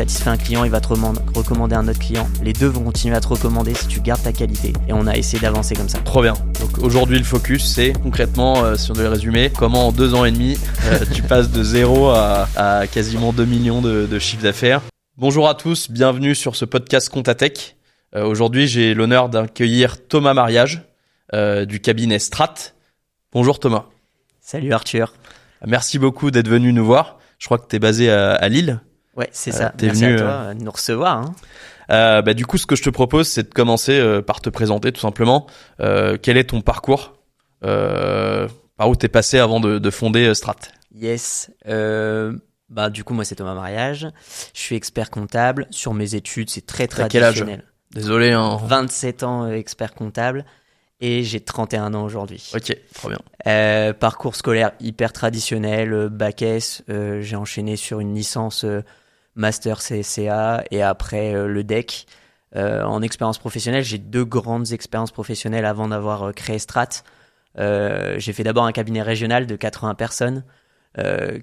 satisfais un client, il va te recommander un autre client. Les deux vont continuer à te recommander si tu gardes ta qualité. Et on a essayé d'avancer comme ça. Trop bien. Donc aujourd'hui, le focus, c'est concrètement, si on devait le résumer, comment en 2 ans et demi, tu passes de 0 à quasiment 2 millions de chiffre d'affaires. Bonjour à tous, bienvenue sur ce podcast Comptatech. Aujourd'hui, j'ai l'honneur d'accueillir Thomas Mariage du cabinet Strat. Bonjour Thomas. Salut Arthur. Merci beaucoup d'être venu nous voir. Je crois que tu es basé à Lille. Ouais, c'est ça. T'es Merci venu, à toi de nous recevoir. Hein. Du coup, ce que je te propose, c'est de commencer par te présenter tout simplement. Quel est ton parcours par où t'es passé avant de fonder Strat? Yes. Du coup, moi, c'est Thomas Mariage. Je suis expert comptable. Sur mes études, c'est très traditionnel. Quel âge? Désolé. 27 ans expert comptable. Et j'ai 31 ans aujourd'hui. Ok, trop bien. Parcours scolaire hyper traditionnel, bac S. J'ai enchaîné sur une licence master CSCA et après le DEC. En expérience professionnelle, j'ai 2 grandes expériences professionnelles avant d'avoir créé Strat. J'ai fait d'abord un cabinet régional de 80 personnes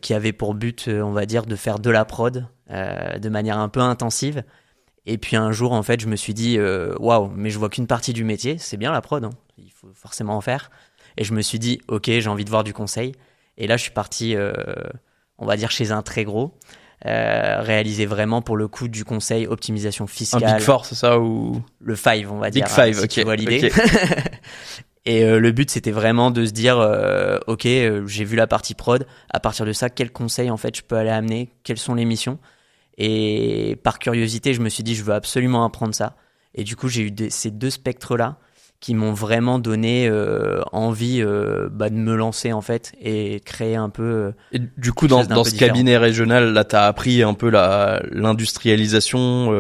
qui avait pour but, on va dire, de faire de la prod de manière un peu intensive. Et puis un jour, en fait, je me suis dit, waouh, mais je vois qu'une partie du métier, c'est bien la prod, hein. Il faut forcément en faire. Et je me suis dit, ok, j'ai envie de voir du conseil. Et là, je suis parti, on va dire, chez un très gros, réaliser vraiment pour le coup du conseil, optimisation fiscale. Un Big Four, c'est ça ou... Le Five, on va Big dire. Five, si ok. tu vois l'idée. Okay. Et le but, c'était vraiment de se dire, ok, j'ai vu la partie prod. À partir de ça, quel conseil, en fait, je peux aller amener? Quelles sont les missions? Et par curiosité, je me suis dit, je veux absolument apprendre ça. Et du coup, j'ai eu ces 2 spectres-là qui m'ont vraiment donné envie de me lancer, en fait, et créer un peu... Et du coup, dans ce cabinet régional, là, t'as appris un peu l'industrialisation,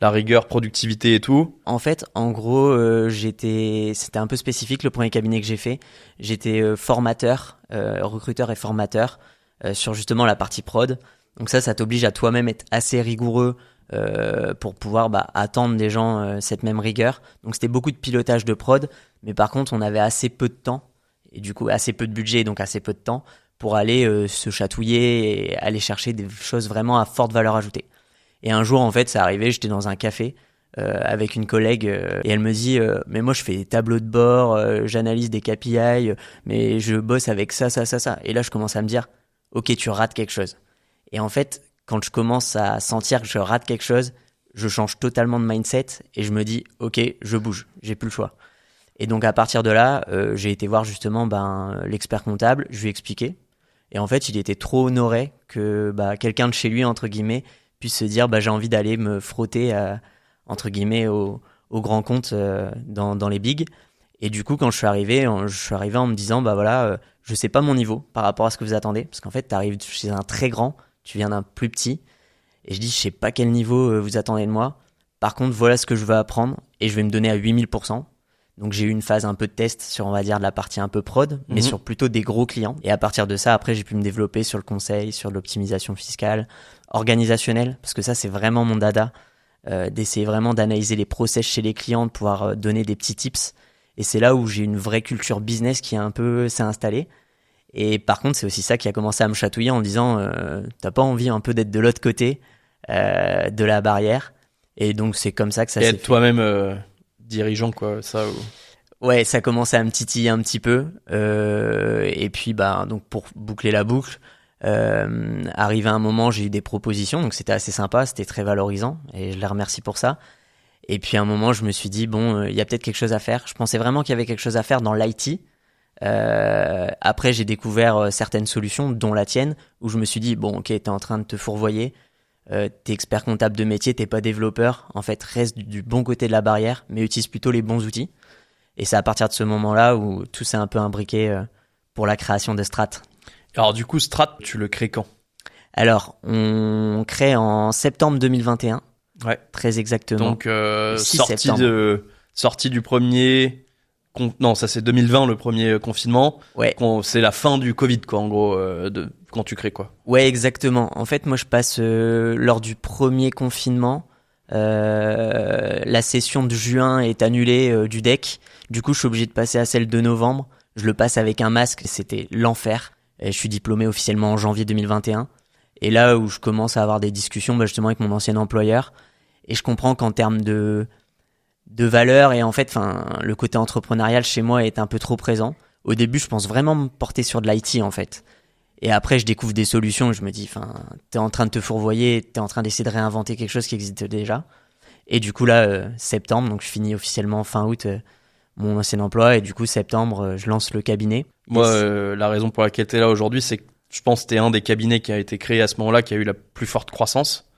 la rigueur, productivité et tout. En fait, en gros, c'était un peu spécifique, le premier cabinet que j'ai fait. J'étais formateur, recruteur et formateur sur justement la partie prod. Donc ça t'oblige à toi-même être assez rigoureux pour pouvoir attendre des gens cette même rigueur. Donc c'était beaucoup de pilotage de prod, mais par contre on avait assez peu de temps et du coup assez peu de budget, donc assez peu de temps pour aller se chatouiller et aller chercher des choses vraiment à forte valeur ajoutée. Et un jour en fait ça arrivait, j'étais dans un café avec une collègue et elle me dit mais moi je fais des tableaux de bord, j'analyse des KPI, mais je bosse avec ça. Et là je commence à me dire ok, tu rates quelque chose. Et en fait, quand je commence à sentir que je rate quelque chose, je change totalement de mindset et je me dis, ok, je bouge, j'ai plus le choix. Et donc à partir de là, j'ai été voir justement l'expert comptable, je lui ai expliqué. Et en fait, il était trop honoré que quelqu'un de chez lui, entre guillemets, puisse se dire, j'ai envie d'aller me frotter, entre guillemets, au grand compte dans les bigs. Et du coup, quand je suis arrivé en me disant, je sais pas mon niveau par rapport à ce que vous attendez. Parce qu'en fait, tu arrives chez un très grand, tu viens d'un plus petit, et je dis, je sais pas quel niveau vous attendez de moi. Par contre, voilà ce que je veux apprendre, et je vais me donner à 8000%. Donc j'ai eu une phase un peu de test sur, on va dire, de la partie un peu prod, mais sur plutôt des gros clients. Et à partir de ça, après, j'ai pu me développer sur le conseil, sur l'optimisation fiscale, organisationnelle, parce que ça, c'est vraiment mon dada, d'essayer vraiment d'analyser les process chez les clients, de pouvoir donner des petits tips. Et c'est là où j'ai une vraie culture business qui s'est installée. Et par contre, c'est aussi ça qui a commencé à me chatouiller en me disant t'as pas envie un peu d'être de l'autre côté de la barrière? Et donc c'est comme ça que ça s'est fait. Et être toi-même dirigeant, quoi, ça ou... Ouais, ça commençait à me titiller un petit peu. Et puis donc pour boucler la boucle, arrivé à un moment, j'ai eu des propositions, donc c'était assez sympa, c'était très valorisant et je les remercie pour ça. Et puis à un moment, je me suis dit il y a peut-être quelque chose à faire. Je pensais vraiment qu'il y avait quelque chose à faire dans l'IT. Après j'ai découvert certaines solutions dont la tienne où je me suis dit ok, t'es en train de te fourvoyer, t'es expert comptable de métier, t'es pas développeur, en fait reste du bon côté de la barrière mais utilise plutôt les bons outils. Et c'est à partir de ce moment là où tout s'est un peu imbriqué pour la création de Strat. Alors du coup Strat, tu le crées quand? Alors on crée en septembre 2021. Ouais, très exactement. donc sortie du premier non, ça c'est 2020 le premier confinement. Ouais. C'est la fin du Covid, quoi, en gros, quand tu crées, quoi. Ouais, exactement. En fait, moi, je passe lors du premier confinement. La session de juin est annulée du DEC. Du coup, je suis obligé de passer à celle de novembre. Je le passe avec un masque. C'était l'enfer. Et je suis diplômé officiellement en janvier 2021. Et là où je commence à avoir des discussions justement avec mon ancien employeur, et je comprends qu'en termes de valeur et en fait, le côté entrepreneurial chez moi est un peu trop présent. Au début, je pense vraiment me porter sur de l'IT en fait. Et après, je découvre des solutions et je me dis, t'es en train de te fourvoyer, t'es en train d'essayer de réinventer quelque chose qui existe déjà. Et du coup là, septembre, donc je finis officiellement fin août mon ancien emploi et du coup septembre, je lance le cabinet. Moi, la raison pour laquelle t'es là aujourd'hui, c'est que je pense que t'es un des cabinets qui a été créé à ce moment-là, qui a eu la plus forte croissance.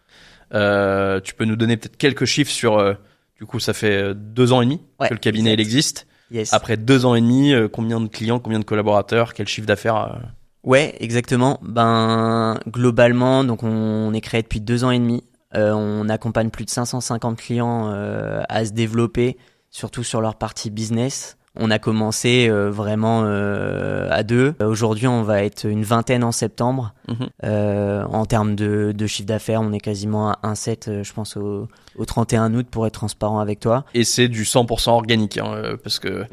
Tu peux nous donner peut-être quelques chiffres sur... du coup, ça fait 2 ans et demi que le cabinet il existe. Yes. Après 2 ans et demi, combien de clients, combien de collaborateurs, quel chiffre d'affaires Ouais, exactement. Globalement, donc on est créé depuis 2 ans et demi. On accompagne plus de 550 clients à se développer, surtout sur leur partie business. On a commencé vraiment à 2. Aujourd'hui, on va être une vingtaine en septembre. En termes de chiffre d'affaires, on est quasiment à 1,7, je pense, au 31 août, pour être transparent avec toi. Et c'est du 100% organique, parce que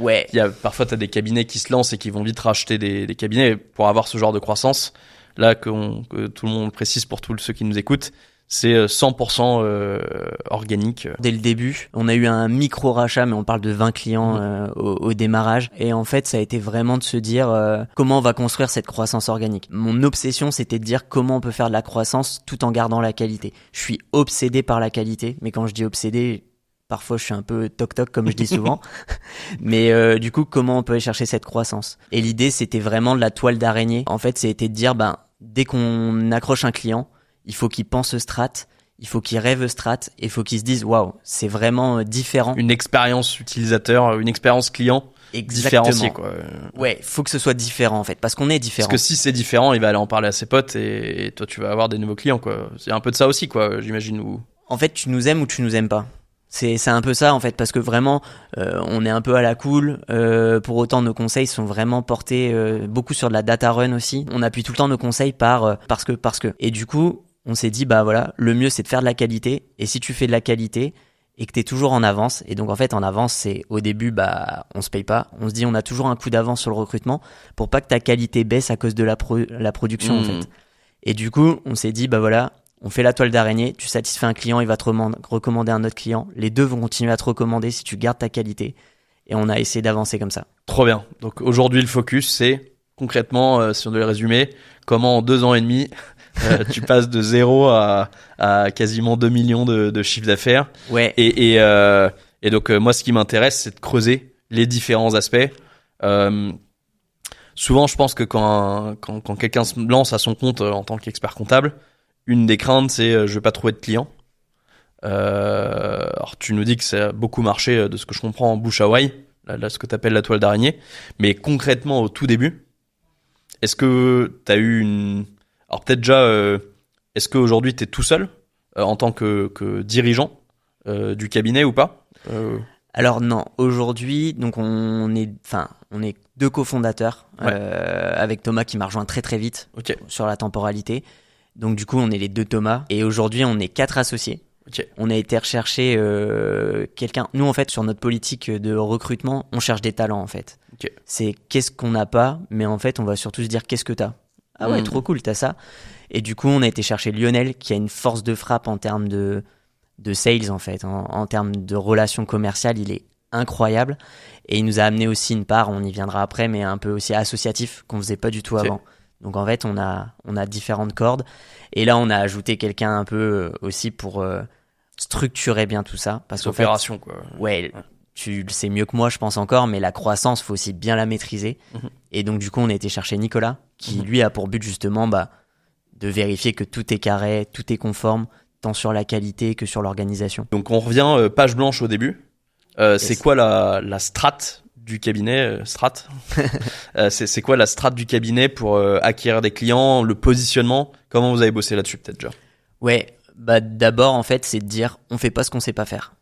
parfois, tu as des cabinets qui se lancent et qui vont vite racheter des cabinets pour avoir ce genre de croissance. Là, que tout le monde précise pour tous ceux qui nous écoutent, c'est 100% organique. Dès le début, on a eu un micro-rachat, mais on parle de 20 clients au démarrage. Et en fait, ça a été vraiment de se dire comment on va construire cette croissance organique. Mon obsession, c'était de dire comment on peut faire de la croissance tout en gardant la qualité. Je suis obsédé par la qualité, mais quand je dis obsédé, parfois je suis un peu toc-toc, comme je dis souvent. Mais du coup, comment on peut aller chercher cette croissance? Et l'idée, c'était vraiment de la toile d'araignée. En fait, c'était de dire, dès qu'on accroche un client, il faut qu'il pense strat, il faut qu'il rêve strat, et il faut qu'il se dise waouh, c'est vraiment différent. Une expérience utilisateur, une expérience client différenciée, quoi. Ouais, faut que ce soit différent en fait, parce qu'on est différent. Parce que si c'est différent, il va aller en parler à ses potes et toi tu vas avoir des nouveaux clients, quoi. C'est un peu de ça aussi, quoi, j'imagine. En fait, tu nous aimes ou tu nous aimes pas. C'est un peu ça en fait, parce que vraiment on est un peu à la cool. Pour autant, nos conseils sont vraiment portés beaucoup sur de la data run aussi. On appuie tout le temps nos conseils parce que. Et du coup, on s'est dit le mieux c'est de faire de la qualité. Et si tu fais de la qualité et que t'es toujours en avance, et donc en fait en avance, c'est au début on se paye pas. On se dit on a toujours un coup d'avance sur le recrutement pour pas que ta qualité baisse à cause de la production en fait. Et du coup, on s'est dit on fait la toile d'araignée, tu satisfais un client, il va te recommander un autre client. Les deux vont continuer à te recommander si tu gardes ta qualité. Et on a essayé d'avancer comme ça. Trop bien. Donc aujourd'hui, le focus, c'est concrètement, si on devait le résumer, comment en 2 ans et demi, tu passes de 0 à quasiment 2 millions de chiffre d'affaires. Ouais. Et donc, moi, ce qui m'intéresse, c'est de creuser les différents aspects. Souvent, je pense que quand quelqu'un se lance à son compte en tant qu'expert comptable, une des craintes, c'est je vais pas trouver de clients. Alors tu nous dis que ça a beaucoup marché de ce que je comprends en bouche à oreille, là ce que tu appelles la toile d'araignée, mais concrètement au tout début, est-ce que tu as eu alors peut-être déjà, est-ce qu'aujourd'hui tu es tout seul en tant que dirigeant du cabinet ou pas Alors non, aujourd'hui, donc on est 2 cofondateurs avec Thomas qui m'a rejoint très très vite sur la temporalité. Donc du coup, on est les 2 Thomas et aujourd'hui, on est 4 associés. On a été rechercher quelqu'un. Nous, en fait, sur notre politique de recrutement, on cherche des talents, en fait. C'est qu'est-ce qu'on n'a pas, mais en fait, on va surtout se dire qu'est-ce que t'as. Ah ouais, trop cool, t'as ça. Et du coup, on a été chercher Lionel, qui a une force de frappe en termes de sales, en fait. En termes de relations commerciales, il est incroyable. Et il nous a amené aussi une part, on y viendra après, mais un peu aussi associatif, qu'on faisait pas du tout avant. Donc en fait, on a différentes cordes. Et là, on a ajouté quelqu'un un peu aussi pour structurer bien tout ça. Parce qu'en opération, quoi. Ouais, tu le sais mieux que moi, je pense encore, mais la croissance, faut aussi bien la maîtriser. Et donc du coup, on a été chercher Nicolas, qui lui a pour but justement de vérifier que tout est carré, tout est conforme, tant sur la qualité que sur l'organisation. Donc on revient page blanche au début. C'est quoi la strat du cabinet c'est quoi la strat du cabinet pour acquérir des clients, le positionnement? Comment vous avez bossé là-dessus peut-être déjà? Ouais, d'abord en fait c'est de dire on fait pas ce qu'on sait pas faire.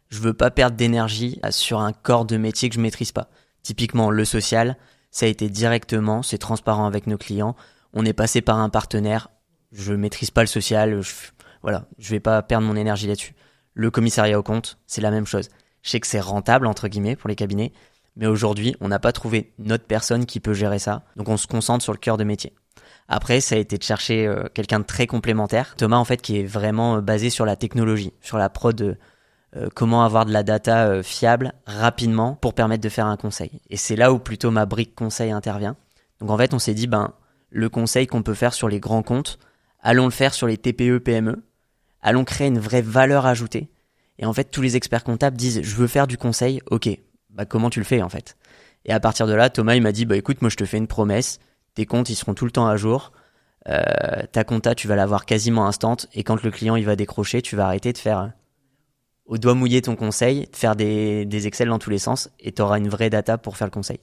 Je veux pas perdre d'énergie sur un corps de métier que je maîtrise pas. Typiquement le social, ça a été directement, c'est transparent avec nos clients. On est passé par un partenaire, je maîtrise pas le social, je vais pas perdre mon énergie là-dessus. Le commissariat aux comptes, c'est la même chose. Je sais que c'est rentable entre guillemets pour les cabinets. Mais aujourd'hui, on n'a pas trouvé notre personne qui peut gérer ça. Donc on se concentre sur le cœur de métier. Après, ça a été de chercher quelqu'un de très complémentaire. Thomas, en fait, qui est vraiment basé sur la technologie, sur la prod, comment avoir de la data fiable rapidement pour permettre de faire un conseil. Et c'est là où plutôt ma brique conseil intervient. Donc en fait, on s'est dit, le conseil qu'on peut faire sur les grands comptes, allons le faire sur les TPE, PME, allons créer une vraie valeur ajoutée. Et en fait, tous les experts comptables disent, je veux faire du conseil, ok, comment tu le fais en fait? Et à partir de là, Thomas, il m'a dit, écoute, moi je te fais une promesse, tes comptes, ils seront tout le temps à jour, ta compta, tu vas l'avoir quasiment instant, et quand le client, il va décrocher, tu vas arrêter de faire au doigt mouillé ton conseil, de faire des Excel dans tous les sens, et tu auras une vraie data pour faire le conseil.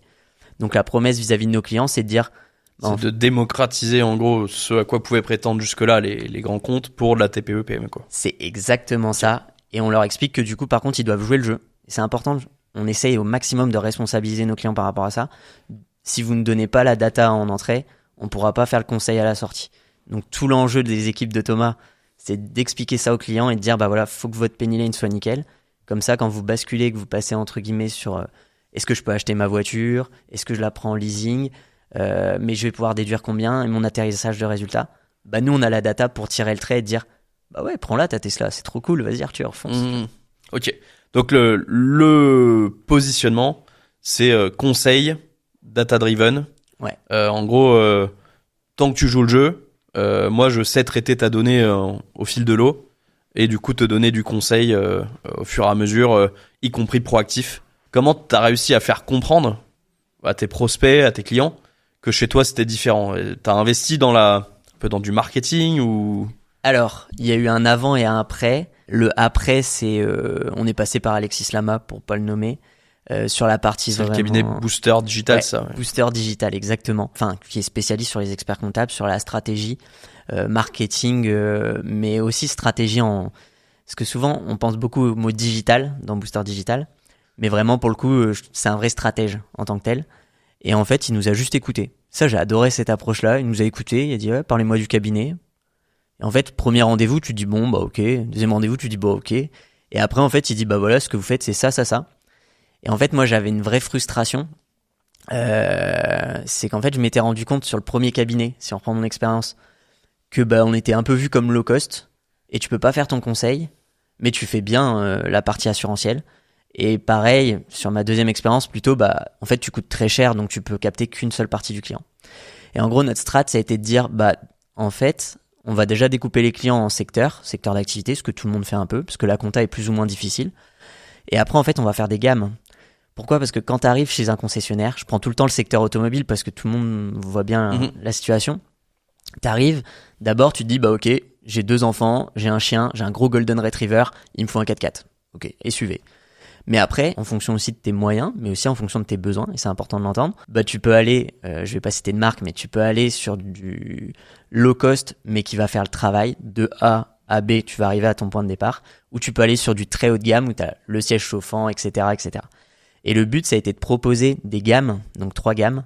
Donc la promesse vis-à-vis de nos clients, c'est de dire... C'est de démocratiser en gros ce à quoi pouvaient prétendre jusque-là les grands comptes pour la TPE, PME, quoi. C'est exactement ça. Et on leur explique que du coup, par contre, ils doivent jouer le jeu. Et c'est important, on essaye au maximum de responsabiliser nos clients par rapport à ça. Si vous ne donnez pas la data en entrée, on ne pourra pas faire le conseil à la sortie. Donc tout l'enjeu des équipes de Thomas, c'est d'expliquer ça aux clients et de dire, faut que votre penny lane soit nickel. Comme ça, quand vous basculez, que vous passez entre guillemets sur est-ce que je peux acheter ma voiture, est-ce que je la prends en leasing, mais je vais pouvoir déduire combien et mon atterrissage de résultats. Nous, on a la data pour tirer le trait et dire, ouais, prends-la ta Tesla, c'est trop cool, vas-y Arthur, fonce. Ok. Donc le positionnement, c'est conseil, data-driven. Ouais. En gros, tant que tu joues le jeu, moi je sais traiter ta donnée au fil de l'eau et du coup te donner du conseil au fur et à mesure, y compris proactif. Comment tu as réussi à faire comprendre à tes prospects, à tes clients, que chez toi c'était différent? T'as investi un peu dans du marketing ou... Alors, il y a eu un avant et un après. Le après, c'est on est passé par Alexis Lama, pour pas le nommer, sur la partie c'est vraiment... le cabinet Booster Digital, ouais, ça. Ouais. Booster Digital, exactement. Enfin, qui est spécialiste sur les experts comptables, sur la stratégie, marketing, mais aussi stratégie en... Parce que souvent, on pense beaucoup au mot digital dans Booster Digital, mais vraiment, pour le coup, c'est un vrai stratège en tant que tel. Et en fait, il nous a juste écouté. Ça, j'ai adoré cette approche-là. Il nous a écouté, il a dit, parlez-moi du cabinet. Et en fait, premier rendez-vous, tu te dis, ok. Deuxième rendez-vous, tu te dis, ok. Et après, en fait, il dit, voilà, ce que vous faites, c'est ça, ça, ça. Et en fait, moi, j'avais une vraie frustration. C'est qu'en fait, je m'étais rendu compte sur le premier cabinet, si on reprend mon expérience, que on était un peu vu comme low cost. Et tu peux pas faire ton conseil, mais tu fais bien la partie assurantielle. Et pareil, sur ma deuxième expérience, plutôt, en fait, tu coûtes très cher, donc tu peux capter qu'une seule partie du client. Et en gros, notre strat, ça a été de dire, en fait, on va déjà découper les clients en secteur d'activité, ce que tout le monde fait un peu, parce que la compta est plus ou moins difficile. Et après, en fait, on va faire des gammes. Pourquoi ? Parce que quand tu arrives chez un concessionnaire, je prends tout le temps le secteur automobile parce que tout le monde voit bien la situation. Tu arrives, d'abord, tu te dis, ok, j'ai 2 enfants, j'ai un chien, j'ai un gros golden retriever, il me faut un 4x4. Ok, et suivez. Mais après, en fonction aussi de tes moyens, mais aussi en fonction de tes besoins, et c'est important de l'entendre, tu peux aller, je vais pas citer de marque, mais tu peux aller sur du low cost, mais qui va faire le travail de A à B, tu vas arriver à ton point de départ, ou tu peux aller sur du très haut de gamme, où tu as le siège chauffant, etc., etc. Et le but, ça a été de proposer des gammes, donc 3 gammes,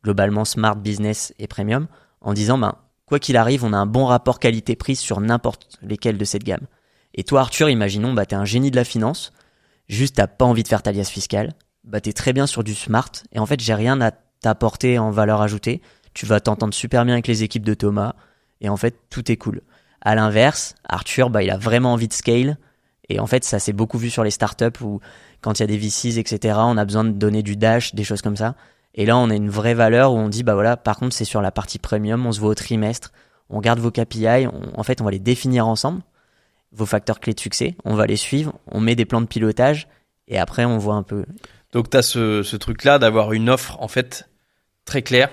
globalement Smart, Business et Premium, en disant, quoi qu'il arrive, on a un bon rapport qualité-prix sur n'importe lesquelles de cette gamme. Et toi, Arthur, imaginons, t'es un génie de la finance, juste t'as pas envie de faire ta liasse fiscale, t'es très bien sur du smart, et en fait j'ai rien à t'apporter en valeur ajoutée, tu vas t'entendre super bien avec les équipes de Thomas, et en fait tout est cool. À l'inverse, Arthur, il a vraiment envie de scale, et en fait ça s'est beaucoup vu sur les startups où quand il y a des VCs, etc., on a besoin de donner du dash, des choses comme ça, et là on a une vraie valeur où on dit, par contre c'est sur la partie premium, on se voit au trimestre, on garde vos KPI, en fait on va les définir ensemble, vos facteurs clés de succès, on va les suivre, on met des plans de pilotage et après on voit un peu. Donc tu as ce truc-là d'avoir une offre en fait très claire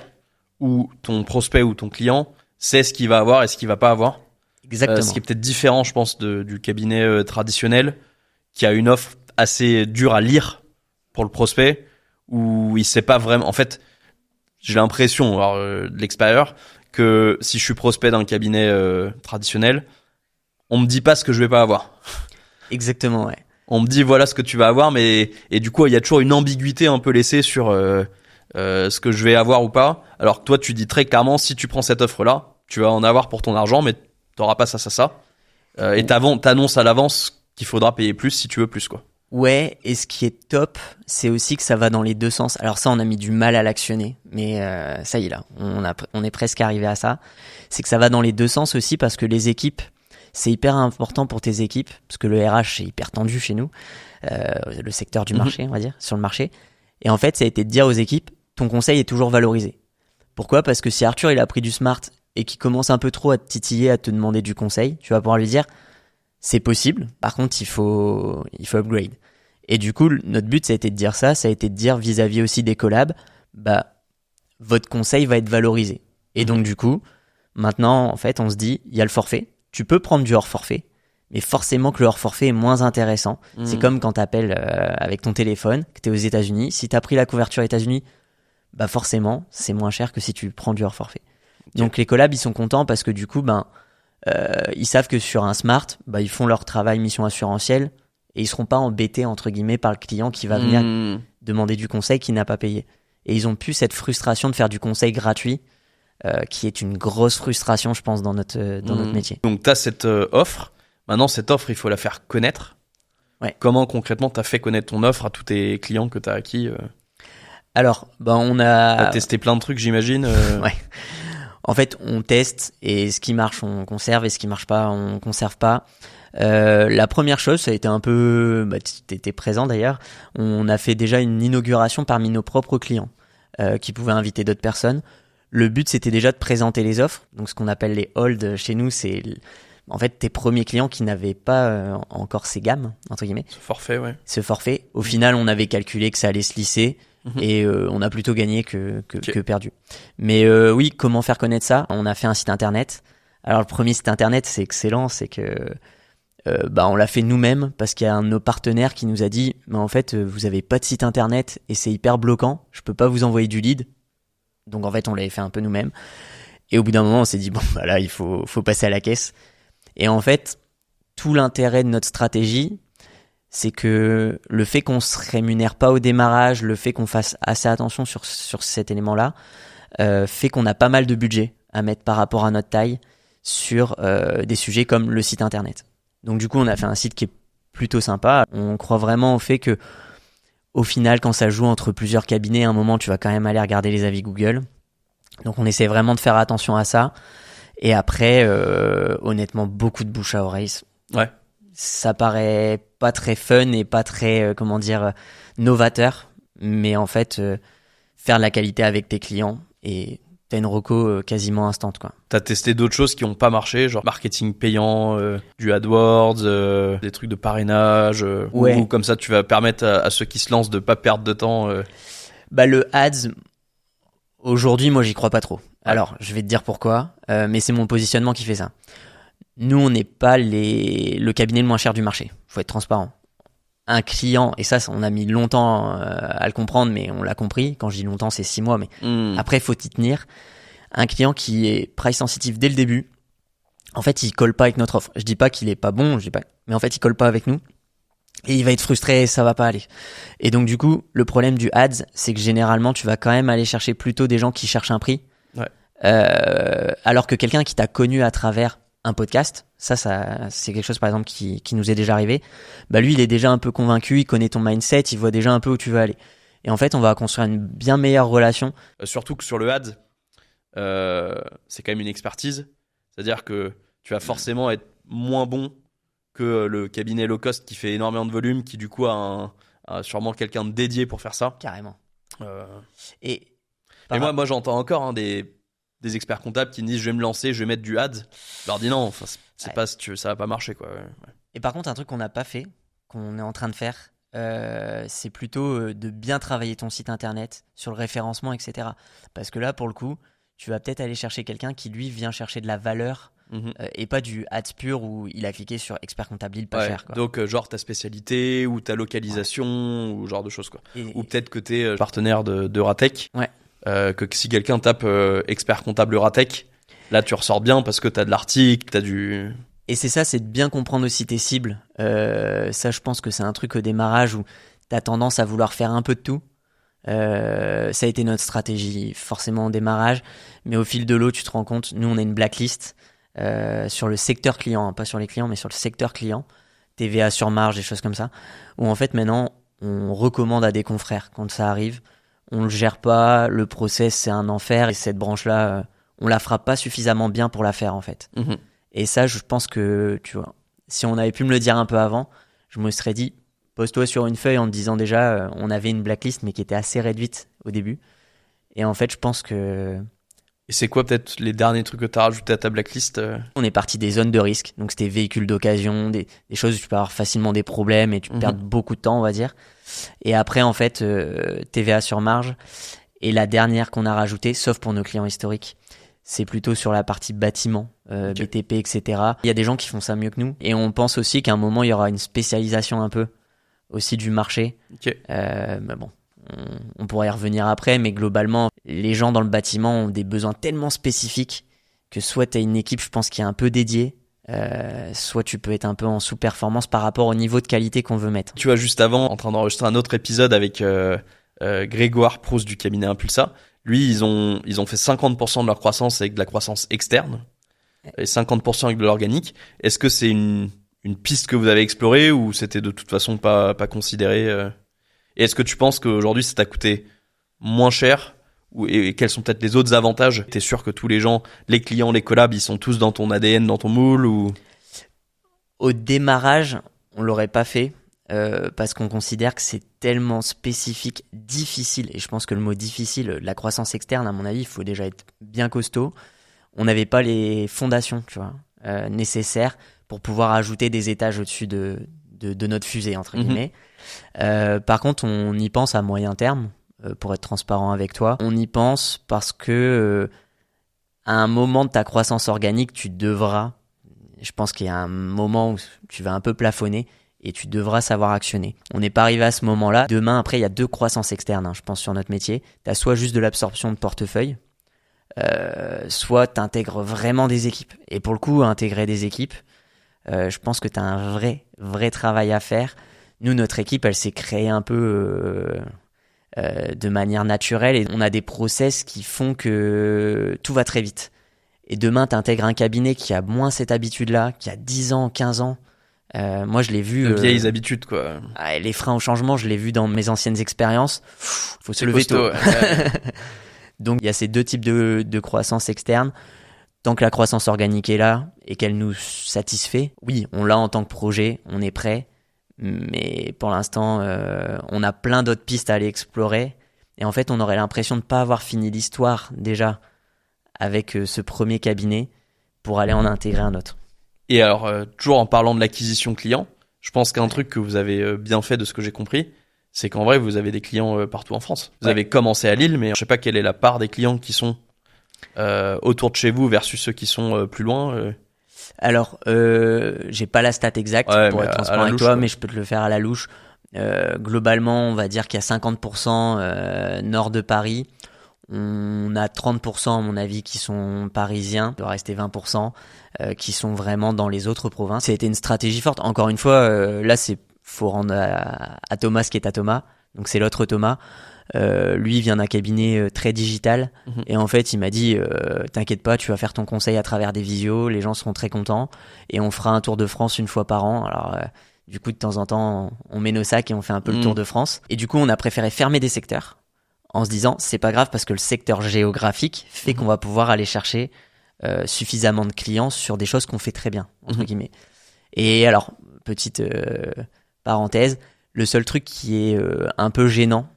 où ton prospect ou ton client sait ce qu'il va avoir et ce qu'il va pas avoir. Exactement. Ce qui est peut-être différent, je pense, du cabinet traditionnel qui a une offre assez dure à lire pour le prospect où il sait pas vraiment. En fait, j'ai l'impression, de l'extérieur, que si je suis prospect d'un cabinet traditionnel, on me dit pas ce que je vais pas avoir. Exactement, ouais. On me dit voilà ce que tu vas avoir, et du coup il y a toujours une ambiguïté un peu laissée sur ce que je vais avoir ou pas. Alors que toi tu dis très clairement, si tu prends cette offre là, tu vas en avoir pour ton argent, mais t'auras pas ça. Et t'annonces à l'avance qu'il faudra payer plus si tu veux plus, quoi. Ouais, et ce qui est top, c'est aussi que ça va dans les deux sens. Alors ça, on a mis du mal à l'actionner, mais ça y est là, on est presque arrivé à ça. C'est que ça va dans les deux sens aussi parce que les équipes, c'est hyper important pour tes équipes, parce que le RH, c'est hyper tendu chez nous, le secteur du marché, on va dire, sur le marché. Et en fait, ça a été de dire aux équipes, ton conseil est toujours valorisé. Pourquoi ? Parce que si Arthur, il a pris du smart et qu'il commence un peu trop à te titiller, à te demander du conseil, tu vas pouvoir lui dire, c'est possible, par contre, il faut upgrade. Et du coup, notre but, ça a été de dire ça, ça a été de dire vis-à-vis aussi des collabs, bah, votre conseil va être valorisé. Et donc, du coup, maintenant, en fait, on se dit, il y a le forfait, tu peux prendre du hors forfait, mais forcément que le hors forfait est moins intéressant. C'est comme quand t'appelles avec ton téléphone, que t'es aux États-Unis, si t'as pris la couverture États-Unis, bah forcément, c'est moins cher que si tu prends du hors forfait. Okay. Donc les collabs, ils sont contents parce que du coup, ils savent que sur un smart, ils font leur travail mission assurantielle et ils seront pas embêtés entre guillemets par le client qui va venir demander du conseil qui n'a pas payé. Et ils ont plus cette frustration de faire du conseil gratuit, qui est une grosse frustration, je pense, dans notre métier. Donc t'as cette offre. Maintenant, cette offre, il faut la faire connaître. Ouais. Comment concrètement t'as fait connaître ton offre à tous tes clients que t'as acquis Alors, on a... T'as testé plein de trucs, j'imagine. Ouais. En fait, on teste et ce qui marche, on conserve et ce qui marche pas, on conserve pas. La première chose, ça a été un peu... t'étais présent d'ailleurs. On a fait déjà une inauguration parmi nos propres clients qui pouvaient inviter d'autres personnes. Le but, c'était déjà de présenter les offres. Donc, ce qu'on appelle les hold chez nous, c'est... En fait, tes premiers clients qui n'avaient pas encore ces gammes, entre guillemets. Ce forfait, ouais. Ce forfait. Au final, on avait calculé que ça allait se lisser et on a plutôt gagné que perdu. Mais oui, comment faire connaître ça ? On a fait un site internet. Alors, le premier site internet, c'est excellent. C'est que on l'a fait nous-mêmes parce qu'il y a un de nos partenaires qui nous a dit « Mais en fait, vous avez pas de site internet et c'est hyper bloquant. Je peux pas vous envoyer du lead. » Donc, en fait, on l'avait fait un peu nous-mêmes. Et au bout d'un moment, on s'est dit « Bon, là, il faut passer à la caisse. » Et en fait, tout l'intérêt de notre stratégie, c'est que le fait qu'on se rémunère pas au démarrage, le fait qu'on fasse assez attention sur cet élément-là, fait qu'on a pas mal de budget à mettre par rapport à notre taille sur des sujets comme le site internet. Donc du coup, on a fait un site qui est plutôt sympa. On croit vraiment au fait que, au final, quand ça joue entre plusieurs cabinets, à un moment, tu vas quand même aller regarder les avis Google. Donc on essaie vraiment de faire attention à ça. Et après, honnêtement, beaucoup de bouche à oreille. Ouais. Ça paraît pas très fun et pas très, novateur. Mais en fait, faire de la qualité avec tes clients et t'as une reco quasiment instant, quoi. T'as testé d'autres choses qui ont pas marché, genre marketing payant, du AdWords, des trucs de parrainage, ouais. Ou comme ça tu vas permettre à ceux qui se lancent de pas perdre de temps. Le ads, aujourd'hui, moi, j'y crois pas trop. Alors, je vais te dire pourquoi, mais c'est mon positionnement qui fait ça. Nous, on n'est pas le cabinet le moins cher du marché. Faut être transparent. Un client, et ça, on a mis longtemps à le comprendre, mais on l'a compris. Quand je dis longtemps, c'est 6 mois, mais après, faut y tenir. Un client qui est price sensitive dès le début, en fait, il colle pas avec notre offre. Je dis pas qu'il est pas bon, mais en fait, il colle pas avec nous. Et il va être frustré, ça va pas aller. Et donc, du coup, le problème du ads, c'est que généralement, tu vas quand même aller chercher plutôt des gens qui cherchent un prix. Ouais. Alors que quelqu'un qui t'a connu à travers un podcast, ça c'est quelque chose par exemple qui nous est déjà arrivé, lui il est déjà un peu convaincu, il connaît ton mindset, il voit déjà un peu où tu veux aller. Et en fait on va construire une bien meilleure relation. Surtout que sur le ads, c'est quand même une expertise, c'est-à-dire que tu vas forcément être moins bon que le cabinet low cost qui fait énormément de volume, qui du coup a sûrement quelqu'un de dédié pour faire ça. Carrément. Et moi j'entends encore des experts comptables qui me disent je vais me lancer, je vais mettre du ads. Je leur dis non, c'est pas, ça va pas marcher, quoi. Ouais. Et par contre, un truc qu'on n'a pas fait, qu'on est en train de faire, c'est plutôt de bien travailler ton site internet sur le référencement, etc. Parce que là, pour le coup, tu vas peut-être aller chercher quelqu'un qui lui vient chercher de la valeur et pas du ads pur où il a cliqué sur expert comptable pas cher, quoi. Donc genre ta spécialité ou ta localisation ou genre de choses, quoi. Ou peut-être que t'es partenaire de Ratech. Ouais. Que si quelqu'un tape expert comptable Ratech, là tu ressors bien parce que t'as de l'article, t'as du... Et c'est ça, c'est de bien comprendre aussi tes cibles. Ça, je pense que c'est un truc au démarrage où t'as tendance à vouloir faire un peu de tout. Ça a été notre stratégie forcément au démarrage, mais au fil de l'eau, tu te rends compte, nous on a une blacklist sur le secteur client, pas sur les clients, mais sur le secteur client. TVA sur marge, des choses comme ça, où en fait maintenant on recommande à des confrères quand ça arrive, on le gère pas, le process c'est un enfer et cette branche-là, on la fera pas suffisamment bien pour la faire en fait. Et ça, je pense que, tu vois, si on avait pu me le dire un peu avant, je me serais dit, pose-toi sur une feuille en te disant déjà, on avait une blacklist mais qui était assez réduite au début. Et en fait, je pense que... Et c'est quoi peut-être les derniers trucs que tu as rajoutés à ta blacklist On est parti des zones de risque, donc c'était véhicules d'occasion, des choses où tu peux avoir facilement des problèmes et tu perds beaucoup de temps, on va dire. Et après, en fait, TVA sur marge. Et la dernière qu'on a rajoutée, sauf pour nos clients historiques, c'est plutôt sur la partie bâtiment, BTP, etc. Il y a des gens qui font ça mieux que nous. Et on pense aussi qu'à un moment, il y aura une spécialisation un peu aussi du marché. Mais bon, on pourra y revenir après. Mais globalement, les gens dans le bâtiment ont des besoins tellement spécifiques que soit tu as une équipe, je pense, qui est un peu dédiée, soit tu peux être un peu en sous-performance par rapport au niveau de qualité qu'on veut mettre. Tu vois, juste avant, en train d'enregistrer un autre épisode avec Grégoire Proust du cabinet Impulsa. Lui, ils ont fait 50% de leur croissance avec de la croissance externe et 50% avec de l'organique. Est-ce que c'est une piste que vous avez explorée ou c'était de toute façon pas considéré Et est-ce que tu penses qu'aujourd'hui ça t'a coûté moins cher et quels sont peut-être les autres avantages? T'es sûr que tous les gens, les clients, les collabs, ils sont tous dans ton ADN, dans ton moule ou... Au démarrage, on l'aurait pas fait. Parce qu'on considère que c'est tellement spécifique, difficile, et je pense que le mot difficile, la croissance externe, à mon avis, il faut déjà être bien costaud. On n'avait pas les fondations, tu vois, nécessaires pour pouvoir ajouter des étages au-dessus de notre fusée, entre guillemets. Par contre, on y pense à moyen terme, pour être transparent avec toi. On y pense parce que à un moment de ta croissance organique, tu devras, je pense qu'il y a un moment où tu vas un peu plafonner, et tu devras savoir actionner. On n'est pas arrivé à ce moment-là. Demain, après, il y a 2 croissances externes, je pense, sur notre métier. Tu as soit juste de l'absorption de portefeuille, soit tu intègres vraiment des équipes. Et pour le coup, intégrer des équipes, je pense que tu as un vrai travail à faire. Nous, notre équipe, elle s'est créée un peu de manière naturelle et on a des process qui font que tout va très vite. Et demain, tu intègres un cabinet qui a moins cette habitude-là, qui a 10 ans, 15 ans. Moi, je l'ai vu. De vieilles habitudes, quoi. Les freins au changement, je l'ai vu dans mes anciennes expériences. Faut se lever tôt. Donc, il y a ces 2 types de croissance externe. Tant que la croissance organique est là et qu'elle nous satisfait, oui, on l'a en tant que projet, on est prêt. Mais pour l'instant, on a plein d'autres pistes à aller explorer. Et en fait, on aurait l'impression de ne pas avoir fini l'histoire déjà avec ce premier cabinet pour aller en intégrer un autre. Et alors, toujours en parlant de l'acquisition client, je pense qu'un truc que vous avez bien fait de ce que j'ai compris, c'est qu'en vrai, vous avez des clients partout en France. Vous avez commencé à Lille, mais je sais pas quelle est la part des clients qui sont autour de chez vous versus ceux qui sont plus loin. Alors, j'ai pas la stat exacte pour être transparent avec toi, mais je peux te le faire à la louche. Globalement, on va dire qu'il y a 50% nord de Paris. On a 30% à mon avis qui sont parisiens, il doit rester 20% qui sont vraiment dans les autres provinces. C'était une stratégie forte. Encore une fois, là faut rendre à Thomas ce qui est à Thomas. Donc c'est l'autre Thomas. Lui il vient d'un cabinet très digital et en fait il m'a dit t'inquiète pas, tu vas faire ton conseil à travers des visios, les gens seront très contents et on fera un tour de France une fois par an. Alors du coup de temps en temps on met nos sacs et on fait un peu le tour de France et du coup on a préféré fermer des secteurs en se disant c'est pas grave parce que le secteur géographique fait qu'on va pouvoir aller chercher suffisamment de clients sur des choses qu'on fait très bien entre guillemets. Et alors petite parenthèse, le seul truc qui est un peu gênant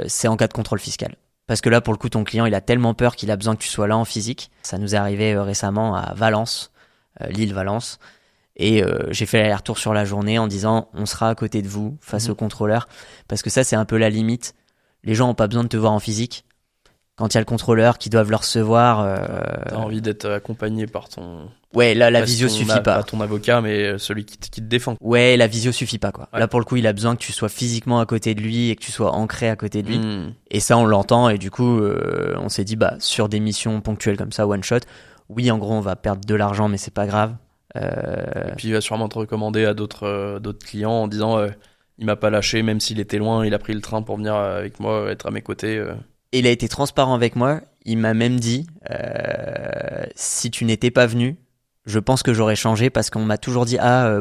c'est en cas de contrôle fiscal. Parce que là, pour le coup, ton client, il a tellement peur qu'il a besoin que tu sois là en physique. Ça nous est arrivé récemment à Valence, Lille-Valence. Et j'ai fait l'aller-retour sur la journée en disant on sera à côté de vous face au contrôleur. Parce que ça, c'est un peu la limite. Les gens n'ont pas besoin de te voir en physique. Quand il y a le contrôleur qui doivent le recevoir... T'as envie d'être accompagné par ton... Ouais, là, la visio suffit pas. Pas ton avocat, mais celui qui te défend. Ouais, la visio suffit pas, quoi. Ouais. Là, pour le coup, il a besoin que tu sois physiquement à côté de lui et que tu sois ancré à côté de lui. Et ça, on l'entend. Et du coup, on s'est dit, sur des missions ponctuelles comme ça, one shot, oui, en gros, on va perdre de l'argent, mais c'est pas grave. Et puis, il va sûrement te recommander à d'autres clients en disant, il m'a pas lâché, même s'il était loin, il a pris le train pour venir avec moi, être à mes côtés. Et il a été transparent avec moi. Il m'a même dit, si tu n'étais pas venu, je pense que j'aurais changé parce qu'on m'a toujours dit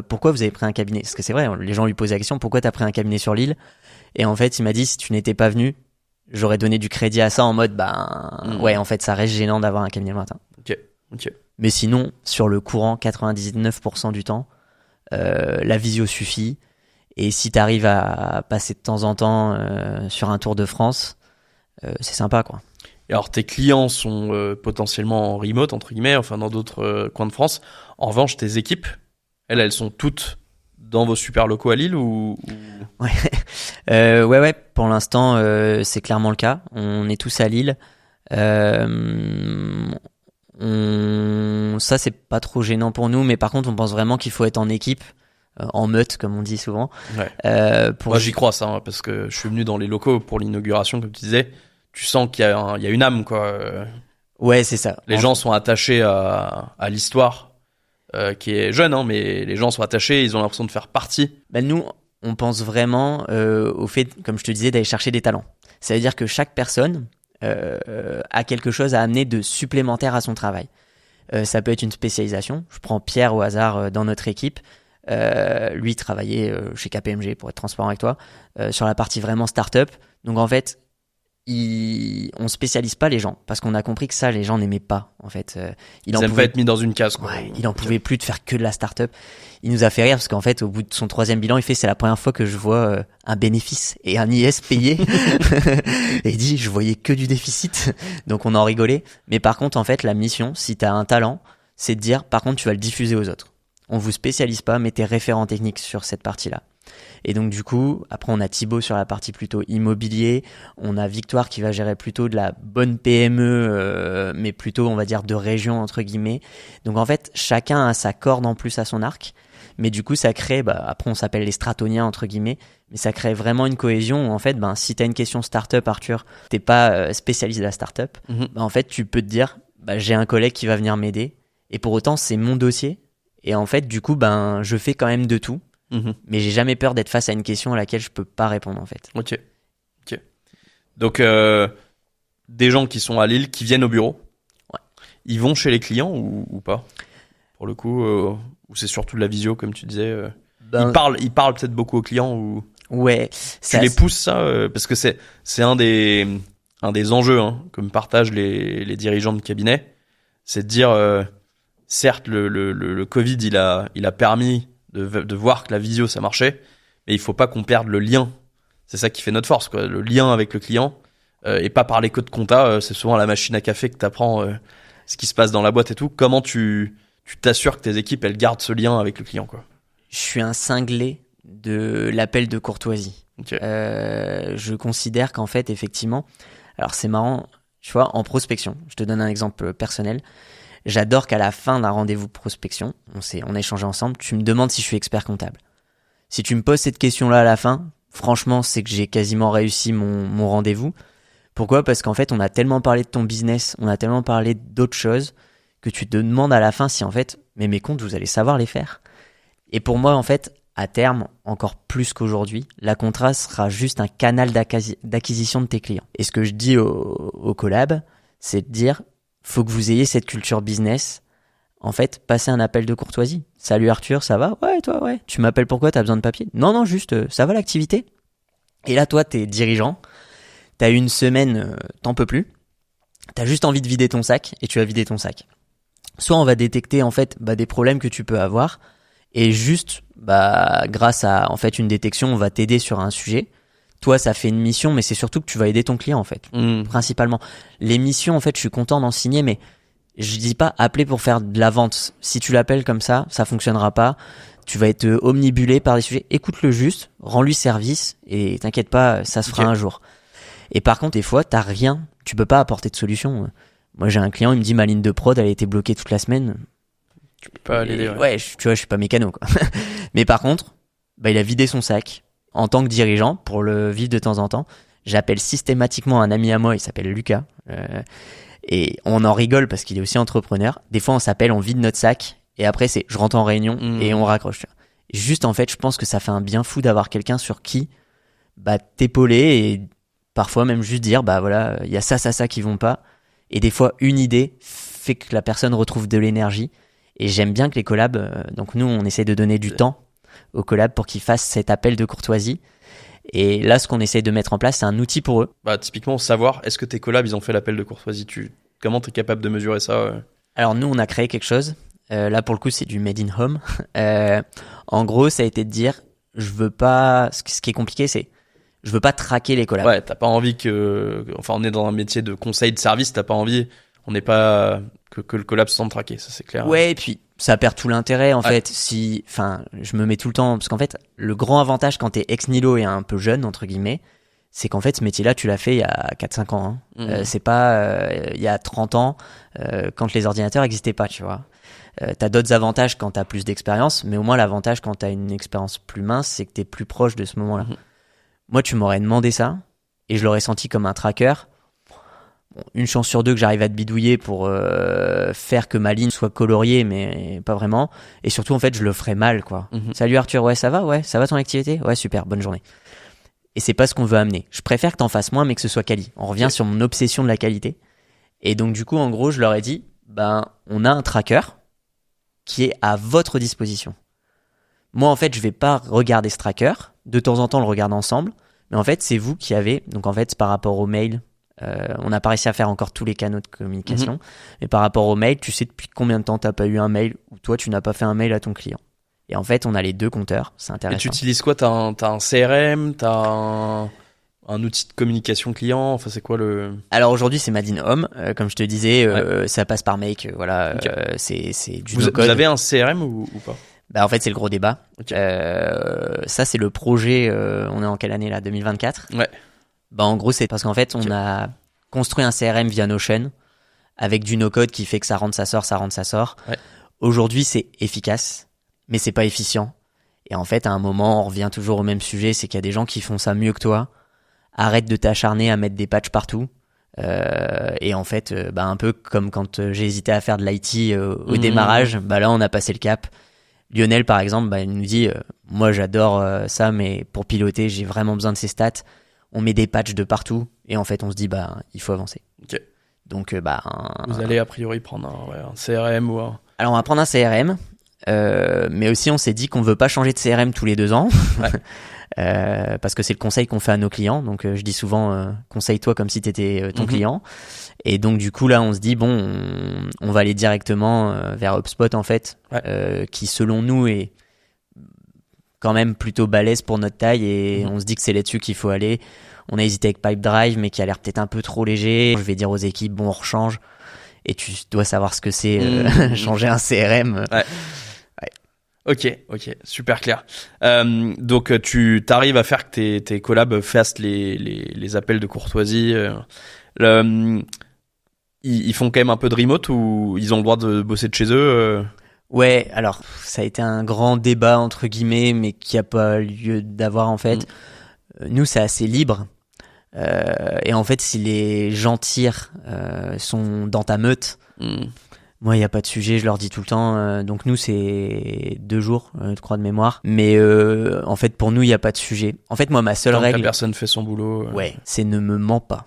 pourquoi vous avez pris un cabinet, parce que c'est vrai, les gens lui posaient la question pourquoi t'as pris un cabinet sur Lille, et en fait il m'a dit si tu n'étais pas venu j'aurais donné du crédit à ça en mode ouais en fait ça reste gênant d'avoir un cabinet le matin. Ok. Mais sinon sur le courant 99% du temps la visio suffit, et si t'arrives à passer de temps en temps sur un Tour de France c'est sympa quoi. Et alors tes clients sont potentiellement en remote entre guillemets, enfin dans d'autres coins de France. En revanche tes équipes, elles sont toutes dans vos super locaux à Lille ou... Ouais, pour l'instant c'est clairement le cas, on est tous à Lille. Ça c'est pas trop gênant pour nous, mais par contre on pense vraiment qu'il faut être en équipe, en meute comme on dit souvent. Moi j'y crois ça, parce que je suis venu dans les locaux pour l'inauguration comme tu disais. Tu sens qu'il y a une âme quoi. Ouais c'est ça. Les gens sont attachés à l'histoire qui est jeune, mais les gens sont attachés, ils ont l'impression de faire partie. Nous on pense vraiment au fait, comme je te disais, d'aller chercher des talents. Ça veut dire que chaque personne a quelque chose à amener de supplémentaire à son travail. Ça peut être une spécialisation. Je prends Pierre au hasard dans notre équipe. Lui travaillait chez KPMG, pour être transparent avec toi, sur la partie vraiment start-up. Donc en fait, on spécialise pas les gens parce qu'on a compris que ça les gens n'aimaient pas en fait. Ils n'aiment pas être mis dans une case quoi. Ouais, il en pouvait plus de faire que de la start-up. Il nous a fait rire parce qu'en fait au bout de son 3e bilan il fait c'est la première fois que je vois un bénéfice et un IS payé. Et il dit je voyais que du déficit. Donc on en rigolait. Mais par contre en fait la mission, si t'as un talent, c'est de dire par contre tu vas le diffuser aux autres. On vous spécialise pas, mais t'es référent technique sur cette partie-là. Et donc du coup, après on a Thibaut sur la partie plutôt immobilier, on a Victoire qui va gérer plutôt de la bonne PME, mais plutôt on va dire de région entre guillemets. Donc en fait, chacun a sa corde en plus à son arc, mais du coup ça crée, après on s'appelle les stratoniens entre guillemets, mais ça crée vraiment une cohésion où en fait, si t'as une question startup Arthur, t'es pas spécialiste de la startup, en fait tu peux te dire, j'ai un collègue qui va venir m'aider, et pour autant c'est mon dossier, et en fait du coup je fais quand même de tout. Mais j'ai jamais peur d'être face à une question à laquelle je peux pas répondre en fait. Ok. Donc des gens qui sont à Lille, qui viennent au bureau, ils vont chez les clients ou pas? Pour le coup, ou c'est surtout de la visio comme tu disais. Ils parlent peut-être beaucoup aux clients ou. Ouais. Tu les pousses ça parce que c'est un des enjeux que me partagent les dirigeants de cabinet, c'est de dire certes le Covid il a permis de voir que la visio ça marchait, mais il faut pas qu'on perde le lien. C'est ça qui fait notre force quoi, le lien avec le client, et pas parler que de compta. C'est souvent à la machine à café que t'apprends ce qui se passe dans la boîte et tout. Comment tu t'assures que tes équipes elles gardent ce lien avec le client quoi? Je suis un cinglé de l'appel de courtoisie. Je considère qu'en fait effectivement, alors c'est marrant, tu vois, en prospection, je te donne un exemple personnel. J'adore qu'à la fin d'un rendez-vous prospection, on a échangé ensemble, tu me demandes si je suis expert comptable. Si tu me poses cette question-là à la fin, franchement, c'est que j'ai quasiment réussi mon rendez-vous. Pourquoi ? Parce qu'en fait, on a tellement parlé de ton business, on a tellement parlé d'autres choses, que tu te demandes à la fin si en fait, mais mes comptes, vous allez savoir les faire. Et pour moi, en fait, à terme, encore plus qu'aujourd'hui, la compta sera juste un canal d'acquisition de tes clients. Et ce que je dis au collab, c'est de dire, faut que vous ayez cette culture business. En fait, passez un appel de courtoisie. Salut Arthur, ça va ? Ouais, toi, ouais. Tu m'appelles pourquoi ? T'as besoin de papier ? Non, juste, ça va l'activité ? Et là, toi, t'es dirigeant. T'as une semaine, t'en peux plus. T'as juste envie de vider ton sac et tu vas vider ton sac. Soit on va détecter, en fait, des problèmes que tu peux avoir et juste, grâce à, en fait, une détection, on va t'aider sur un sujet. Toi, ça fait une mission, mais c'est surtout que tu vas aider ton client, en fait, principalement. Les missions, en fait, je suis content d'en signer, mais je dis pas appeler pour faire de la vente. Si tu l'appelles comme ça fonctionnera pas. Tu vas être omnibulé par des sujets. Écoute-le juste, rends-lui service, et t'inquiète pas, ça se fera un jour. Et par contre, des fois, t'as rien. Tu peux pas apporter de solution. Moi, j'ai un client, il me dit, ma ligne de prod, elle a été bloquée toute la semaine. Tu peux pas l'aider. Ouais, tu vois, je suis pas mécano, quoi. Mais par contre, il a vidé son sac. En tant que dirigeant, pour le vivre de temps en temps, j'appelle systématiquement un ami à moi, il s'appelle Lucas, et on en rigole parce qu'il est aussi entrepreneur. Des fois, on s'appelle, on vide notre sac, et après, je rentre en réunion et on raccroche. Juste, en fait, je pense que ça fait un bien fou d'avoir quelqu'un sur qui t'épauler et parfois même juste dire, voilà, il y a ça qui vont pas. Et des fois, une idée fait que la personne retrouve de l'énergie. Et j'aime bien que les collabs, donc nous, on essaie de donner du temps aux collabs pour qu'ils fassent cet appel de courtoisie. Et là, ce qu'on essaie de mettre en place, c'est un outil pour eux. Bah, typiquement, savoir, est-ce que tes collabs, ils ont fait l'appel de courtoisie? Comment t'es capable de mesurer ça? Alors nous, on a créé quelque chose. Là, pour le coup, c'est du made in home. En gros, ça a été de dire, je veux pas... Ce qui est compliqué, c'est je veux pas traquer les collabs. Ouais, t'as pas envie Enfin, on est dans un métier de conseil de service, t'as pas envie... On n'est pas... Que le collab se sente traqué, ça c'est clair. Ouais, et puis ça perd tout l'intérêt en fait. Enfin, je me mets tout le temps... Parce qu'en fait, le grand avantage quand t'es ex nihilo et un peu jeune, entre guillemets, c'est qu'en fait, ce métier-là, tu l'as fait il y a 4-5 ans. Hein. C'est pas il y a 30 ans, quand les ordinateurs n'existaient pas, tu vois. T'as d'autres avantages quand t'as plus d'expérience, mais au moins l'avantage quand t'as une expérience plus mince, c'est que t'es plus proche de ce moment-là. Moi, tu m'aurais demandé ça, et je l'aurais senti comme un tracker. Bon, une chance sur deux que j'arrive à te bidouiller pour faire que ma ligne soit coloriée, mais pas vraiment. Et surtout, en fait, je le ferais mal, quoi. Salut Arthur, ouais, ça va? Ouais, ça va ton activité? Ouais, super, bonne journée. Et c'est pas ce qu'on veut amener. Je préfère que t'en fasses moins, mais que ce soit quali. On revient sur mon obsession de la qualité. Et donc, du coup, en gros, je leur ai dit, on a un tracker qui est à votre disposition. Moi, en fait, je vais pas regarder ce tracker. De temps en temps, on le regarde ensemble. Mais en fait, c'est vous qui avez... Donc, en fait, par rapport au mail, on n'a pas réussi à faire encore tous les canaux de communication. Mais par rapport au mail, tu sais depuis combien de temps t'as pas eu un mail ou toi, tu n'as pas fait un mail à ton client. Et en fait, on a les deux compteurs. C'est intéressant. Et tu utilises quoi? T'as un CRM? T'as un outil de communication client? Enfin, c'est quoi le... Alors aujourd'hui, c'est Made in Home. Comme je te disais, ça passe par Make. Voilà, Okay. C'est du Vous no-code. Vous avez un CRM ou pas? En fait, c'est le gros débat. Okay. Ça, c'est le projet. On est en quelle année là? 2024. Ouais. En gros, c'est parce qu'en fait, on a construit un CRM via Notion avec du no-code qui fait que ça rentre, ça sort, ça rentre, ça sort. Ouais. Aujourd'hui, c'est efficace, mais c'est pas efficient. Et en fait, à un moment, on revient toujours au même sujet, c'est qu'il y a des gens qui font ça mieux que toi. Arrête de t'acharner à mettre des patchs partout. Et en fait, un peu comme quand j'ai hésité à faire de l'IT au démarrage, là, on a passé le cap. Lionel, par exemple, il nous dit moi, j'adore ça, mais pour piloter, j'ai vraiment besoin de ces stats. On met des patchs de partout. Et en fait, on se dit il faut avancer. Ok. Donc, vous allez a priori prendre un CRM ou un... Alors, on va prendre un CRM. Mais aussi, on s'est dit qu'on veut pas changer de CRM tous les 2 ans. Ouais. Parce que c'est le conseil qu'on fait à nos clients. Donc, je dis souvent, conseille-toi comme si t'étais ton client. Et donc, du coup, là, on se dit, on va aller directement vers HubSpot, en fait, qui, selon nous, est quand même plutôt balèze pour notre taille. Et on se dit que c'est là-dessus qu'il faut aller. On a hésité avec Pipedrive, mais qui a l'air peut-être un peu trop léger. Je vais dire aux équipes, on rechange. Et tu dois savoir ce que c'est, changer un CRM. Ouais. Ok, super clair. Donc tu t'arrives à faire que tes collabs fassent les appels de courtoisie. Ils font quand même un peu de remote ou ils ont le droit de bosser de chez eux? Ouais, alors ça a été un grand débat entre guillemets, mais qui a pas lieu d'avoir en fait. Nous, c'est assez libre. Et en fait, si les gens tirent sont dans ta meute. Moi, il n'y a pas de sujet, je leur dis tout le temps. Donc nous, c'est 2 jours, je crois, de mémoire. Mais en fait, pour nous, il n'y a pas de sujet. En fait, moi, ma seule règle... Tant que la personne fait son boulot... Ouais, c'est ne me mens pas.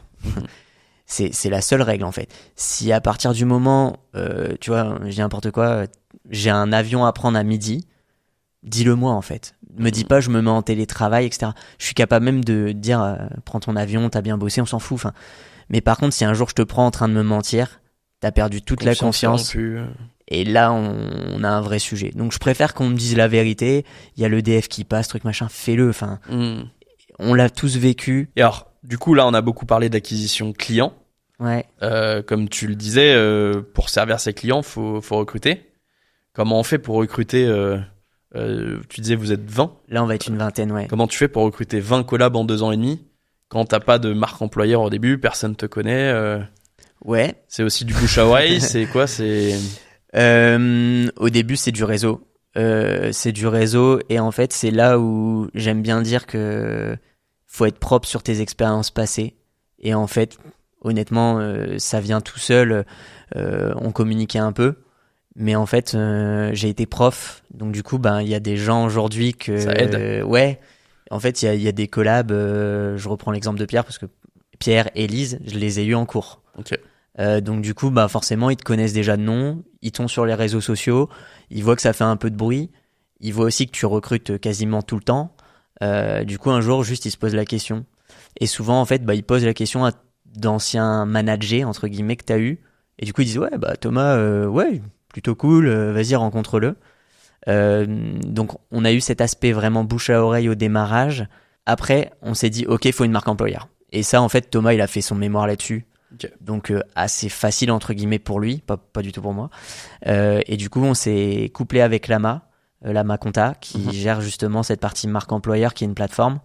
C'est la seule règle, en fait. Si à partir du moment, tu vois, je dis n'importe quoi, j'ai un avion à prendre à midi, dis-le moi, en fait. Me dis pas, je me mets en télétravail, etc. Je suis capable même de dire, prends ton avion, t'as bien bossé, on s'en fout. Enfin, mais par contre, si un jour je te prends en train de me mentir... T'as perdu toute la confiance. Et là, on a un vrai sujet. Donc, je préfère qu'on me dise la vérité. Il y a l'EDF qui passe, truc machin, fais-le. Enfin, on l'a tous vécu. Et alors, du coup, là, on a beaucoup parlé d'acquisition client. Ouais. Comme tu le disais, pour servir ses clients, faut recruter. Comment on fait pour recruter tu disais, vous êtes 20. Là, on va être une vingtaine, ouais. Comment tu fais pour recruter 20 collabs en 2 ans et demi quand t'as pas de marque employeur au début, personne te connaît Ouais. C'est aussi du bouche à oreille, c'est quoi? Au début, c'est du réseau. C'est du réseau et en fait, c'est là où j'aime bien dire que faut être propre sur tes expériences passées. Et en fait, honnêtement, ça vient tout seul. On communiquait un peu. Mais en fait, j'ai été prof. Donc du coup, il y a des gens aujourd'hui que... Ça aide. Ouais. En fait, il y a des collabs. Je reprends l'exemple de Pierre parce que Pierre et Lise, je les ai eus en cours. Ok. Donc du coup, bah forcément, ils te connaissent déjà de nom, ils t'ont sur les réseaux sociaux, ils voient que ça fait un peu de bruit, ils voient aussi que tu recrutes quasiment tout le temps. Du coup, un jour, juste, ils se posent la question. Et souvent, en fait, bah, ils posent la question à d'anciens managers, entre guillemets, que t'as eu. Et du coup, ils disent, ouais, bah Thomas, ouais, plutôt cool, vas-y, rencontre-le. Donc, on a eu cet aspect vraiment bouche à oreille au démarrage. Après, on s'est dit, ok, il faut une marque employeur. Et ça, en fait, Thomas, il a fait son mémoire là-dessus. Okay. Donc assez facile entre guillemets pour lui, pas du tout pour moi. Et du coup on s'est couplé avec Lama Conta qui gère justement cette partie marque employeur qui est une plateforme.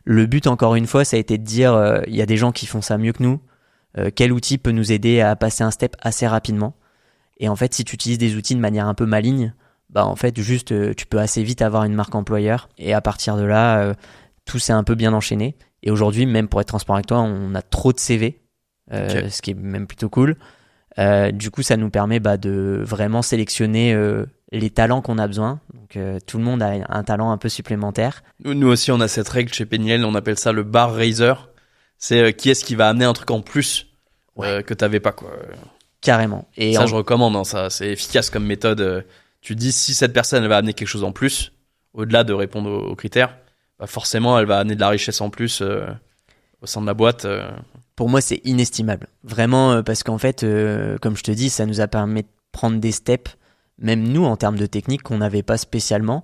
Le but encore une fois ça a été de dire il y a des gens qui font ça mieux que nous. Quel outil peut nous aider à passer un step assez rapidement. Et en fait si tu utilises des outils de manière un peu maligne, bah en fait juste tu peux assez vite avoir une marque employeur. Et à partir de là tout s'est un peu bien enchaîné. Et aujourd'hui même pour être transparent avec toi on a trop de CV. Okay. Ce qui est même plutôt cool. Du coup, ça nous permet de vraiment sélectionner les talents qu'on a besoin. Donc, tout le monde a un talent un peu supplémentaire. Nous aussi, on a cette règle chez Peniel, on appelle ça le bar raiser. C'est qui est-ce qui va amener un truc en plus que t'avais pas, quoi. Carrément. Et ça, je recommande. Hein, ça, c'est efficace comme méthode. Tu dis si cette personne elle va amener quelque chose en plus, au-delà de répondre aux critères, bah forcément, elle va amener de la richesse en plus au sein de la boîte. Pour moi, c'est inestimable. Vraiment, parce qu'en fait, comme je te dis, ça nous a permis de prendre des steps, même nous, en termes de technique, qu'on n'avait pas spécialement.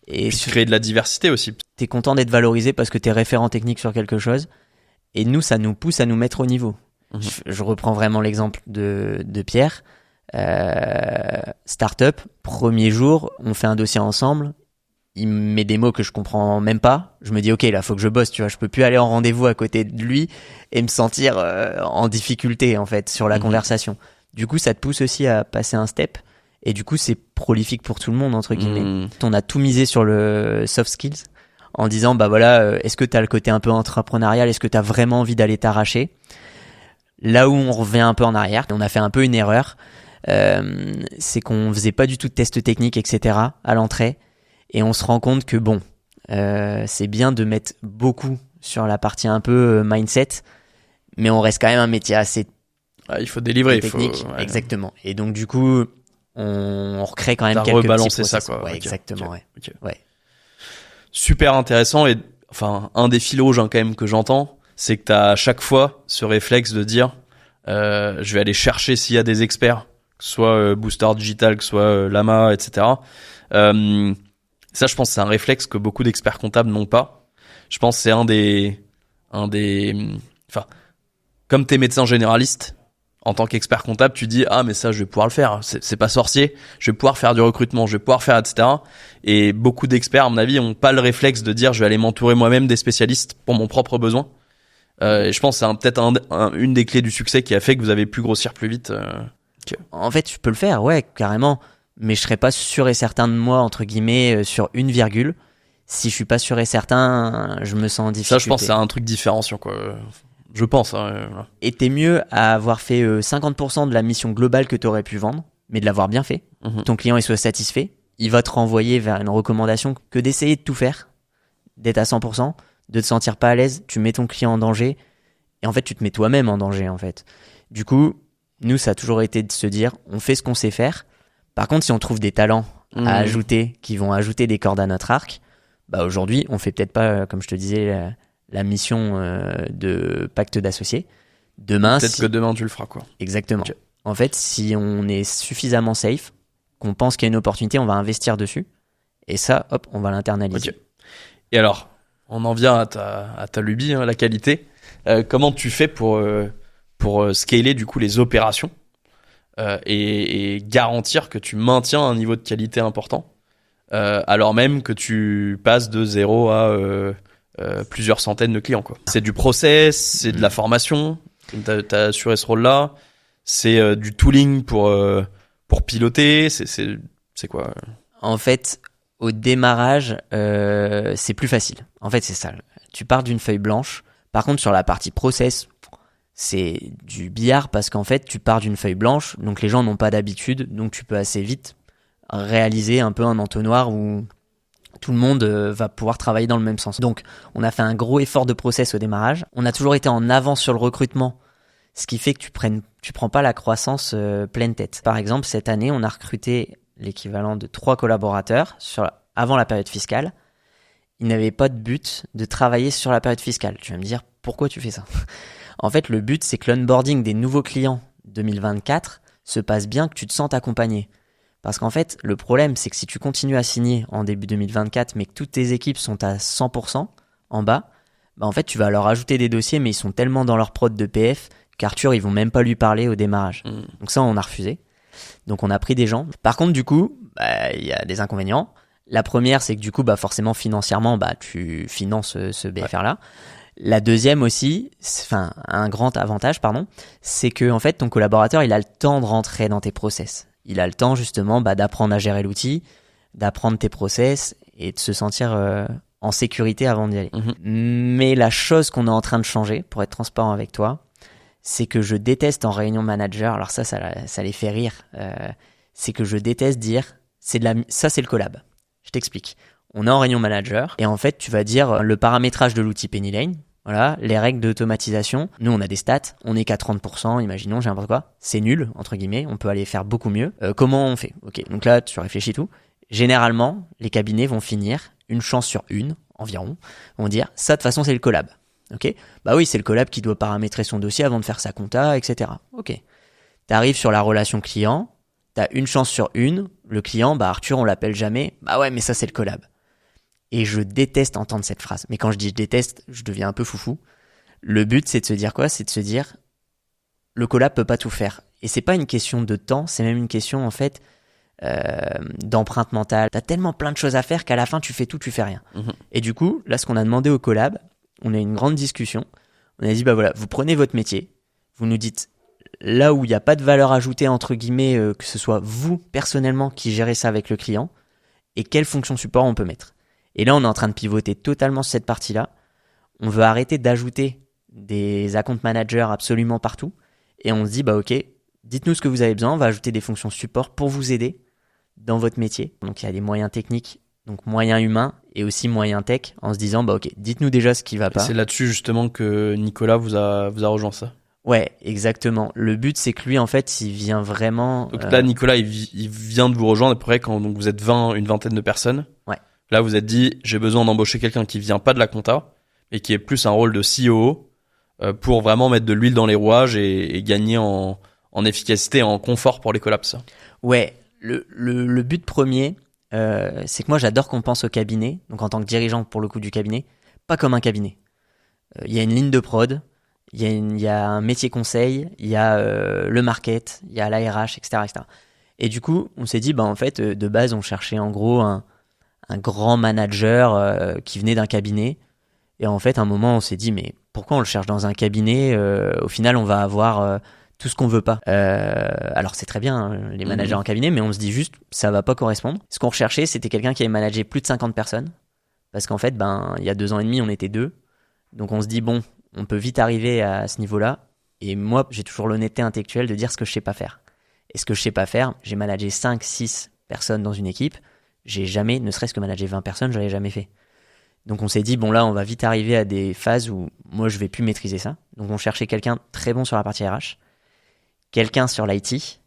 Et créer de la diversité aussi. T'es content d'être valorisé parce que t'es référent technique sur quelque chose. Et nous, ça nous pousse à nous mettre au niveau. Je reprends vraiment l'exemple de Pierre. Startup, premier jour, on fait un dossier ensemble. Il me met des mots que je comprends même pas. Je me dis ok, là faut que je bosse, tu vois. Je peux plus aller en rendez-vous à côté de lui et me sentir en difficulté en fait sur la conversation. Du coup, ça te pousse aussi à passer un step. Et du coup, c'est prolifique pour tout le monde entre guillemets. On a tout misé sur le soft skills en disant bah voilà, est-ce que t'as le côté un peu entrepreneurial, est-ce que t'as vraiment envie d'aller t'arracher. Là où on revient un peu en arrière, on a fait un peu une erreur, c'est qu'on faisait pas du tout de tests techniques, etc. à l'entrée. Et on se rend compte que bon, c'est bien de mettre beaucoup sur la partie un peu mindset, mais on reste quand même un métier assez il faut délivrer, technique. Il faut, ouais. Exactement. Et donc du coup, on recrée quand même quelques petits process. Ça, quoi. Ouais, okay, exactement. okay. Ouais. Super intéressant et enfin un des fils rouges quand même que j'entends, c'est que t'as à chaque fois ce réflexe de dire, je vais aller chercher s'il y a des experts, que ce soit Booster Digital, que ce soit Lama, etc. Ça, je pense que c'est un réflexe que beaucoup d'experts comptables n'ont pas. Je pense que c'est un des, enfin, comme t'es médecin généraliste, en tant qu'expert comptable, tu dis, ah, mais ça, je vais pouvoir le faire. C'est pas sorcier. Je vais pouvoir faire du recrutement. Je vais pouvoir faire, etc. Et beaucoup d'experts, à mon avis, ont pas le réflexe de dire, je vais aller m'entourer moi-même des spécialistes pour mon propre besoin. Et je pense que c'est peut-être une des clés du succès qui a fait que vous avez pu grossir plus vite. En fait, tu peux le faire, ouais, carrément. Mais je serais pas sûr et certain de moi, entre guillemets, sur une virgule. Si je suis pas sûr et certain, je me sens en difficulté. Ça, je pense que c'est un truc différenciant, quoi. Je pense. Et t'es mieux à avoir fait 50% de la mission globale que t'aurais pu vendre, mais de l'avoir bien fait. Ton client, il soit satisfait. Il va te renvoyer vers une recommandation que d'essayer de tout faire, d'être à 100%, de te sentir pas à l'aise. Tu mets ton client en danger. Et en fait, tu te mets toi-même en danger, en fait. Du coup, nous, ça a toujours été de se dire, on fait ce qu'on sait faire. Par contre, si on trouve des talents à ajouter, qui vont ajouter des cordes à notre arc, bah aujourd'hui, on fait peut-être pas, comme je te disais, la mission de pacte d'associés. Demain, peut-être que demain tu le feras, quoi. Exactement. Okay. En fait, si on est suffisamment safe, qu'on pense qu'il y a une opportunité, on va investir dessus. Et ça, hop, on va l'internaliser. Okay. Et alors, on en vient à ta lubie, hein, la qualité. Comment tu fais pour scaler du coup les opérations et garantir que tu maintiens un niveau de qualité important alors même que tu passes de 0 à plusieurs centaines de clients, quoi. C'est du process, c'est de la formation. T'as assuré ce rôle-là. C'est du tooling pour piloter. C'est quoi? En fait, au démarrage, c'est plus facile. En fait, c'est ça. Tu pars d'une feuille blanche. Par contre, sur la partie process, c'est du billard parce qu'en fait, tu pars d'une feuille blanche. Donc, les gens n'ont pas d'habitude. Donc, tu peux assez vite réaliser un peu un entonnoir où tout le monde va pouvoir travailler dans le même sens. Donc, on a fait un gros effort de process au démarrage. On a toujours été en avance sur le recrutement, Ce qui fait que tu prends pas la croissance pleine tête. Par exemple, cette année, on a recruté l'équivalent de 3 collaborateurs avant la période fiscale. Ils n'avaient pas de but de travailler sur la période fiscale. Tu vas me dire, pourquoi tu fais ça? En fait, le but, c'est que l'onboarding des nouveaux clients 2024 se passe bien, que tu te sentes accompagné. Parce qu'en fait, le problème, c'est que si tu continues à signer en début 2024, mais que toutes tes équipes sont à 100% en bas, bah en fait, tu vas leur ajouter des dossiers, mais ils sont tellement dans leur prod de PF qu'Arthur, ils vont même pas lui parler au démarrage. Donc ça, on a refusé. Donc on a pris des gens. Par contre, du coup, il y a des inconvénients. La première, c'est que du coup, forcément, financièrement, tu finances ce BFR-là. La deuxième aussi, un grand avantage, c'est que en fait, ton collaborateur, il a le temps de rentrer dans tes process. Il a le temps justement d'apprendre à gérer l'outil, d'apprendre tes process et de se sentir en sécurité avant d'y aller. Mais la chose qu'on est en train de changer, pour être transparent avec toi, c'est que je déteste en réunion manager, alors ça les fait rire, c'est que je déteste dire, ça c'est le collab. Je t'explique. On est en réunion manager et en fait tu vas dire le paramétrage de l'outil Pennylane, voilà, les règles d'automatisation. Nous on a des stats, on est qu'à 30%, imaginons, j'ai n'importe quoi. C'est nul, entre guillemets, on peut aller faire beaucoup mieux. Comment on fait? Ok, donc là tu réfléchis tout. Généralement, les cabinets vont finir, une chance sur une, environ, vont dire ça de toute façon c'est le collab. Ok, bah oui, c'est le collab qui doit paramétrer son dossier avant de faire sa compta, etc. Ok. T'arrives sur la relation client, t'as une chance sur une, le client, Arthur, on l'appelle jamais, bah ouais, mais ça c'est le collab. Et je déteste entendre cette phrase. Mais quand je dis je déteste, je deviens un peu foufou. Le but, c'est de se dire quoi? C'est de se dire, le collab peut pas tout faire. Et c'est pas une question de temps, c'est même une question, en fait, d'empreinte mentale. T'as tellement plein de choses à faire qu'à la fin, tu fais tout, tu fais rien. Et du coup, là, ce qu'on a demandé au collab, on a eu une grande discussion. On a dit, voilà, vous prenez votre métier, vous nous dites là où il n'y a pas de valeur ajoutée, entre guillemets, que ce soit vous, personnellement, qui gérez ça avec le client, et quelle fonction support on peut mettre. Et là, on est en train de pivoter totalement sur cette partie-là. On veut arrêter d'ajouter des account managers absolument partout. Et on se dit, ok, dites-nous ce que vous avez besoin. On va ajouter des fonctions support pour vous aider dans votre métier. Donc, il y a des moyens techniques, donc moyens humains et aussi moyens tech, en se disant, ok, dites-nous déjà ce qui va pas. Et c'est là-dessus, justement, que Nicolas vous a rejoint ça. Ouais, exactement. Le but, c'est que lui, en fait, il vient vraiment... Donc là, Nicolas, il vient de vous rejoindre après quand donc, vous êtes une vingtaine de personnes. Ouais. Là, vous êtes dit, j'ai besoin d'embaucher quelqu'un qui vient pas de la compta, mais qui est plus un rôle de COO pour vraiment mettre de l'huile dans les rouages et gagner en efficacité, en confort pour les collabs. Ouais, le but premier, c'est que moi, j'adore qu'on pense au cabinet, donc en tant que dirigeant pour le coup du cabinet, pas comme un cabinet. Il y a une ligne de prod, il y a un métier conseil, il y a le market, il y a l'ARH, etc., etc. Et du coup, on s'est dit, en fait, de base, on cherchait en gros un grand manager qui venait d'un cabinet. Et en fait, à un moment, on s'est dit, mais pourquoi on le cherche dans un cabinet? Au final, on va avoir tout ce qu'on veut pas. Alors, c'est très bien, hein, les managers en cabinet, mais on se dit juste, ça va pas correspondre. Ce qu'on recherchait, c'était quelqu'un qui avait managé plus de 50 personnes. Parce qu'en fait, il y a 2 ans et demi, on était 2. Donc, on se dit, on peut vite arriver à ce niveau-là. Et moi, j'ai toujours l'honnêteté intellectuelle de dire ce que je sais pas faire. Et ce que je sais pas faire, j'ai managé 5, 6 personnes dans une équipe. J'ai jamais, ne serait-ce que manager 20 personnes, je l'avais jamais fait. Donc on s'est dit, là, on va vite arriver à des phases où moi, je vais plus maîtriser ça. Donc on cherchait quelqu'un très bon sur la partie RH, quelqu'un sur l'IT.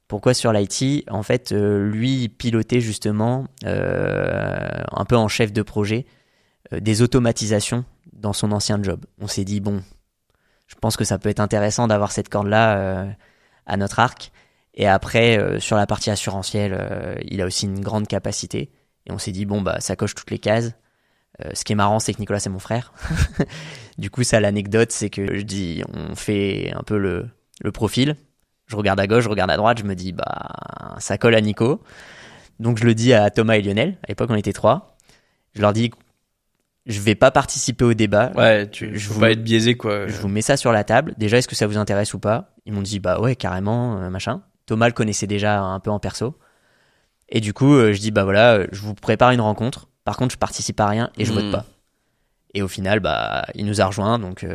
Pourquoi sur l'IT? En fait, lui, il pilotait justement, un peu en chef de projet, des automatisations dans son ancien job. On s'est dit, je pense que ça peut être intéressant d'avoir cette corde-là à notre arc. Et après, sur la partie assurantielle, il a aussi une grande capacité. Et on s'est dit, ça coche toutes les cases. Ce qui est marrant, c'est que Nicolas, c'est mon frère. Du coup, ça, l'anecdote, c'est que je dis, on fait un peu le profil. Je regarde à gauche, je regarde à droite, je me dis, ça colle à Nico. Donc, je le dis à Thomas et Lionel. À l'époque, on était 3. Je leur dis, je vais pas participer au débat. Ouais, je veux pas être biaisé, quoi. Je vous mets ça sur la table. Déjà, est-ce que ça vous intéresse ou pas? Ils m'ont dit, ouais, carrément, machin. Thomas le connaissait déjà un peu en perso. Et du coup, je dis, je vous prépare une rencontre. Par contre, je participe à rien et je vote pas. Et au final, il nous a rejoints, donc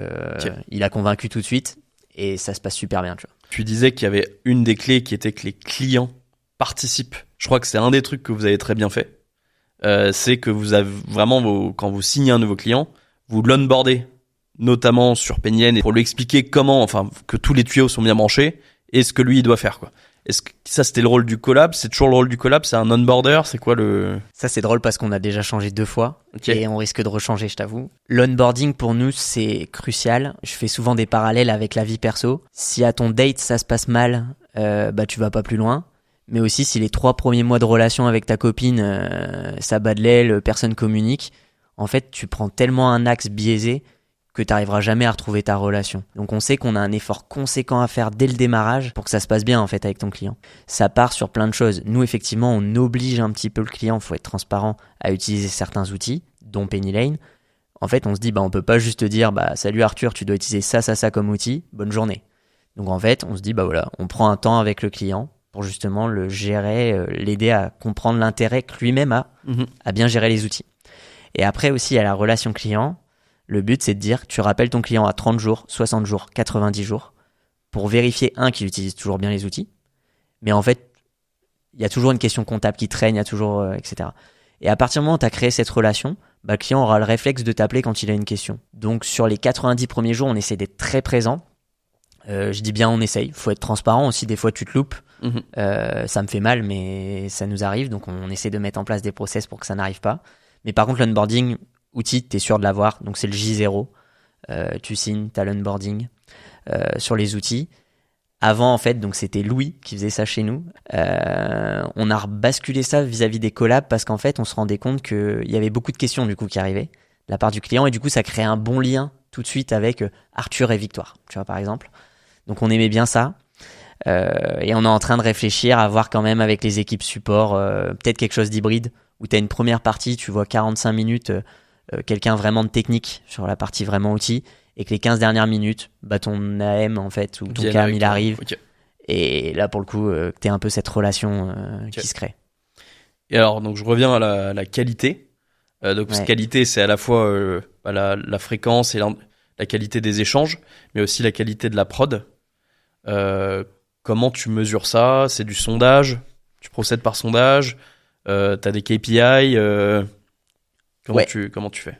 il a convaincu tout de suite et ça se passe super bien, tu vois. Tu disais qu'il y avait une des clés qui était que les clients participent. Je crois que c'est un des trucs que vous avez très bien fait. C'est que vous avez vraiment, quand vous signez un nouveau client, vous l'onboardez notamment sur Penny Lane, pour lui expliquer comment, enfin, que tous les tuyaux sont bien branchés et ce que lui il doit faire, quoi. Est-ce que ça c'était le rôle du collab? C'est toujours le rôle du collab? C'est un onboarder? C'est quoi le... Ça, c'est drôle parce qu'on a déjà changé 2 fois Okay. et on risque de rechanger, je t'avoue. L'onboarding, pour nous, c'est crucial. Je fais souvent des parallèles avec la vie perso. Si à ton date, ça se passe mal, tu vas pas plus loin. Mais aussi, si les 3 premiers mois de relation avec ta copine, ça bat de l'aile, personne communique, en fait, tu prends tellement un axe biaisé que tu n'arriveras jamais à retrouver ta relation. Donc on sait qu'on a un effort conséquent à faire dès le démarrage pour que ça se passe bien en fait avec ton client. Ça part sur plein de choses. Nous effectivement on oblige un petit peu le client, faut être transparent, à utiliser certains outils, dont Penny Lane. En fait on se dit on peut pas juste te dire salut Arthur, tu dois utiliser ça comme outil, bonne journée. Donc en fait on se dit on prend un temps avec le client pour justement le gérer, l'aider à comprendre l'intérêt que lui-même a à bien gérer les outils. Et après aussi à la relation client, le but, c'est de dire que tu rappelles ton client à 30 jours, 60 jours, 90 jours pour vérifier, qu'il utilise toujours bien les outils. Mais en fait, il y a toujours une question comptable qui traîne, il y a toujours, etc. Et à partir du moment où tu as créé cette relation, le client aura le réflexe de t'appeler quand il a une question. Donc, sur les 90 premiers jours, on essaie d'être très présent. Je dis bien on essaye, faut être transparent aussi, des fois tu te loupes. Ça me fait mal, mais ça nous arrive. Donc, on essaie de mettre en place des process pour que ça n'arrive pas. Mais par contre, l'onboarding... outil, tu es sûr de l'avoir, donc c'est le J0. Tu signes, tu as l'onboarding sur les outils. Avant, en fait, donc c'était Louis qui faisait ça chez nous. On a basculé ça vis-à-vis des collabs parce qu'en fait, on se rendait compte qu'il y avait beaucoup de questions du coup qui arrivaient de la part du client et du coup, ça créait un bon lien tout de suite avec Arthur et Victoire, tu vois, par exemple. Donc, on aimait bien ça. Et on est en train de réfléchir à voir quand même avec les équipes support peut-être quelque chose d'hybride où tu as une première partie, tu vois 45 minutes... quelqu'un vraiment de technique sur la partie vraiment outil et que les 15 dernières minutes ton AM en fait ou ton CAM il arrive et là pour le coup que t'aies un peu cette relation qui se crée. Et alors donc je reviens à la qualité cette qualité c'est à la fois la fréquence et la qualité des échanges mais aussi la qualité de la prod. Comment tu mesures ça? C'est du sondage? Tu procèdes par sondage? T'as des KPI? Comment tu fais?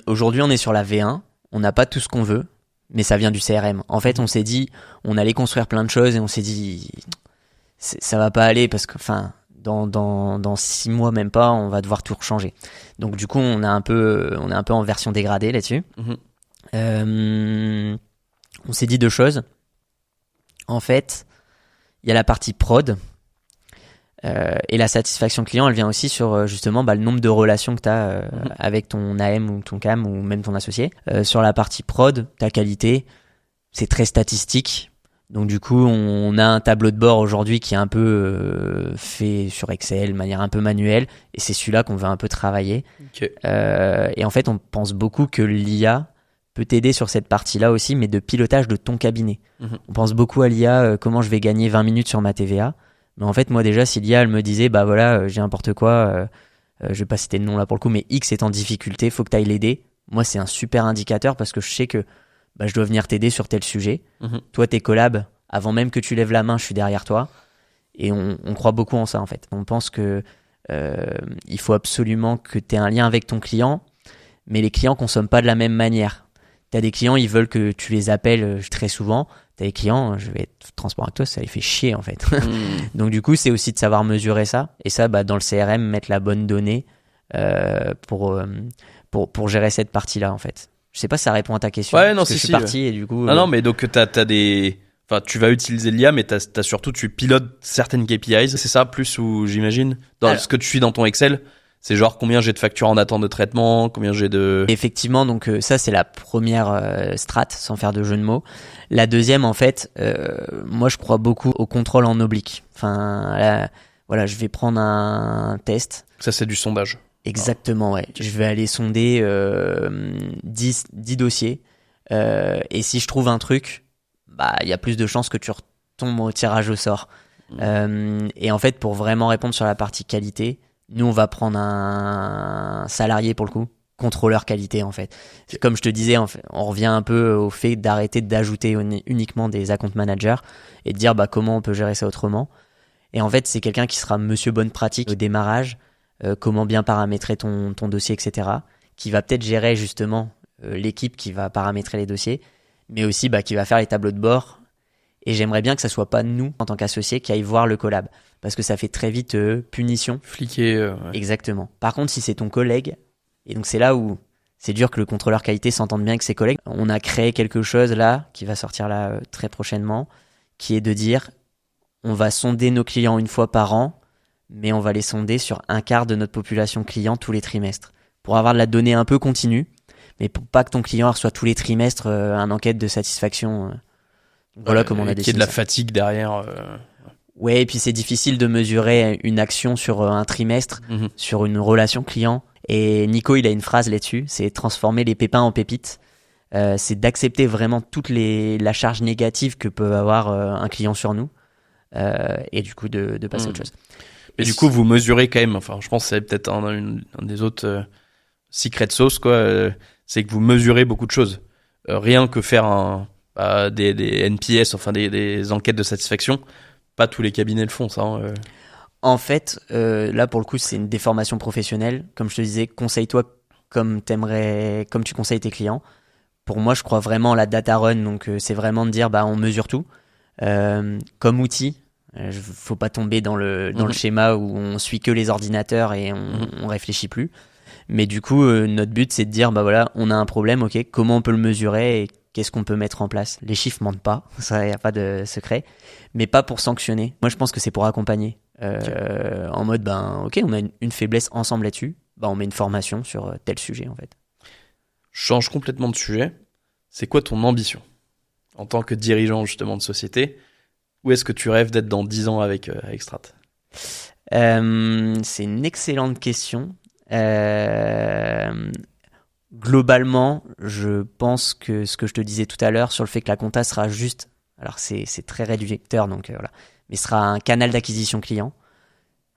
Aujourd'hui, on est sur la V1. On n'a pas tout ce qu'on veut, mais ça vient du CRM. En fait, on s'est dit, on allait construire plein de choses et on s'est dit, ça va pas aller parce que, dans 6 mois, même pas, on va devoir tout rechanger. Donc, du coup, on est un peu en version dégradée là-dessus. On s'est dit 2 choses. En fait, il y a la partie prod. Et la satisfaction client, elle vient aussi sur justement le nombre de relations que tu as avec ton AM ou ton CAM ou même ton associé. Sur la partie prod, ta qualité, c'est très statistique. Donc du coup, on a un tableau de bord aujourd'hui qui est un peu fait sur Excel, de manière un peu manuelle, et c'est celui-là qu'on veut un peu travailler. Et en fait, on pense beaucoup que l'IA peut t'aider sur cette partie-là aussi, mais de pilotage de ton cabinet. On pense beaucoup à l'IA, comment je vais gagner 20 minutes sur ma TVA. Mais en fait, moi déjà, si l'IA elle me disait, j'ai n'importe quoi, je vais pas citer de nom là pour le coup, mais X est en difficulté, faut que tu ailles l'aider. Moi, c'est un super indicateur parce que je sais que je dois venir t'aider sur tel sujet. Toi, tes collabs, avant même que tu lèves la main, je suis derrière toi. Et on croit beaucoup en ça en fait. On pense que il faut absolument que tu aies un lien avec ton client, mais les clients consomment pas de la même manière. Tu as des clients, ils veulent que tu les appelles très souvent. T'as des clients, je vais être transparent avec toi, ça les fait chier en fait. Donc du coup, c'est aussi de savoir mesurer ça. Et ça, dans le CRM, mettre la bonne donnée pour gérer cette partie-là en fait. Je sais pas si ça répond à ta question. Ouais, non, parce que je suis parti et du coup... non, mais donc t'as des... Enfin, tu vas utiliser l'IA, mais t'as surtout, tu pilotes certaines KPIs. C'est ça, plus ou j'imagine, dans ce que tu suis dans ton Excel. C'est genre combien j'ai de factures en attente de traitement, combien j'ai de... Effectivement, donc ça c'est la première strat, sans faire de jeu de mots. La deuxième, en fait, moi je crois beaucoup au contrôle en oblique. Je vais prendre un test. Ça c'est du sondage. Exactement, ouais. Je vais aller sonder 10 dossiers. Et si je trouve un truc, il y a plus de chances que tu retombes au tirage au sort. Et en fait, pour vraiment répondre sur la partie qualité... Nous, on va prendre un salarié pour le coup, contrôleur qualité en fait. Comme je te disais, en fait, on revient un peu au fait d'arrêter d'ajouter uniquement des account managers et de dire comment on peut gérer ça autrement. Et en fait, c'est quelqu'un qui sera monsieur bonne pratique au démarrage, comment bien paramétrer ton dossier, etc. Qui va peut-être gérer justement l'équipe qui va paramétrer les dossiers, mais aussi qui va faire les tableaux de bord. Et j'aimerais bien que ça soit pas nous, en tant qu'associés, qui aillent voir le collab. Parce que ça fait très vite punition. Fliquer. Ouais. Exactement. Par contre, si c'est ton collègue, et donc c'est là où c'est dur que le contrôleur qualité s'entende bien avec ses collègues. On a créé quelque chose là, qui va sortir là très prochainement, qui est de dire, on va sonder nos clients une fois par an, mais on va les sonder sur un quart de notre population client tous les trimestres. Pour avoir de la donnée un peu continue, mais pour pas que ton client reçoive tous les trimestres une enquête de satisfaction. Voilà comment on a décidé. Qu'il y ait de la fatigue derrière. Ouais, et puis c'est difficile de mesurer une action sur un trimestre, sur une relation client. Et Nico, il a une phrase là-dessus, c'est transformer les pépins en pépites. C'est d'accepter vraiment toute la charge négative que peut avoir un client sur nous. Et du coup, de passer à autre chose. Mais du coup, vous mesurez quand même, enfin, je pense que c'est peut-être un des autres secret sauce, quoi. C'est que vous mesurez beaucoup de choses. Rien que faire des NPS, enfin des enquêtes de satisfaction. Pas tous les cabinets le font, ça. Hein. En fait, là pour le coup, c'est une déformation professionnelle. Comme je te disais, conseille-toi comme tu conseilles tes clients. Pour moi, je crois vraiment à la data run. Donc, c'est vraiment de dire, on mesure tout. Comme outil, faut pas tomber dans le schéma où on suit que les ordinateurs et on réfléchit plus. Mais du coup, notre but, c'est de dire, voilà, on a un problème, ok, comment on peut le mesurer et qu'est-ce qu'on peut mettre en place. Les chiffres mentent pas, ça, y a pas de secret, mais pas pour sanctionner. Moi, je pense que c'est pour accompagner. En mode, ok, on a une faiblesse ensemble là-dessus, on met une formation sur tel sujet, en fait. Je change complètement de sujet. C'est quoi ton ambition en tant que dirigeant, justement, de société? Où est-ce que tu rêves d'être dans 10 ans avec Strat? C'est une excellente question. Globalement, je pense que ce que je te disais tout à l'heure sur le fait que la compta sera juste, alors c'est très réducteur, donc voilà, mais sera un canal d'acquisition client.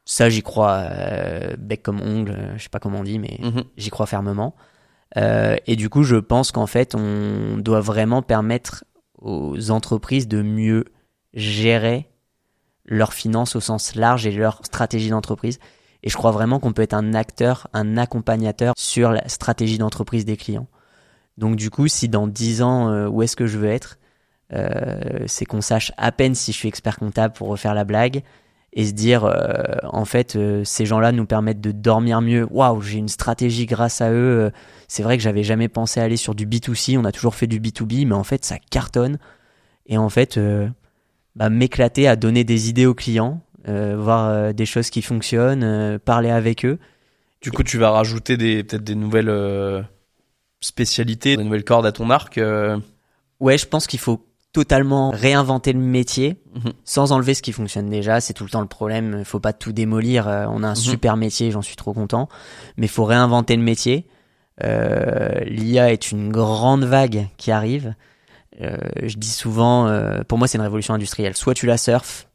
Ça, j'y crois bec comme ongle, je sais pas comment on dit, mais j'y crois fermement. Et du coup, je pense qu'en fait, on doit vraiment permettre aux entreprises de mieux gérer leurs finances au sens large et leur stratégie d'entreprise. Et je crois vraiment qu'on peut être un acteur, un accompagnateur sur la stratégie d'entreprise des clients. Donc du coup, si dans 10 ans, où est-ce que je veux être, c'est qu'on sache à peine si je suis expert comptable pour refaire la blague et se dire, en fait, ces gens-là nous permettent de dormir mieux. Waouh, j'ai une stratégie grâce à eux. C'est vrai que j'avais jamais pensé aller sur du B2C, on a toujours fait du B2B, mais en fait, ça cartonne. Et en fait, m'éclater à donner des idées aux clients, voir des choses qui fonctionnent, parler avec eux. Du coup, tu vas rajouter peut-être des nouvelles spécialités, des nouvelles cordes à ton arc. Ouais, je pense qu'il faut totalement réinventer le métier sans enlever ce qui fonctionne déjà. C'est tout le temps le problème. Il faut pas tout démolir. On a un super métier, j'en suis trop content. Mais il faut réinventer le métier. L'IA est une grande vague qui arrive. Je dis souvent, pour moi, c'est une révolution industrielle. Soit tu la surfes,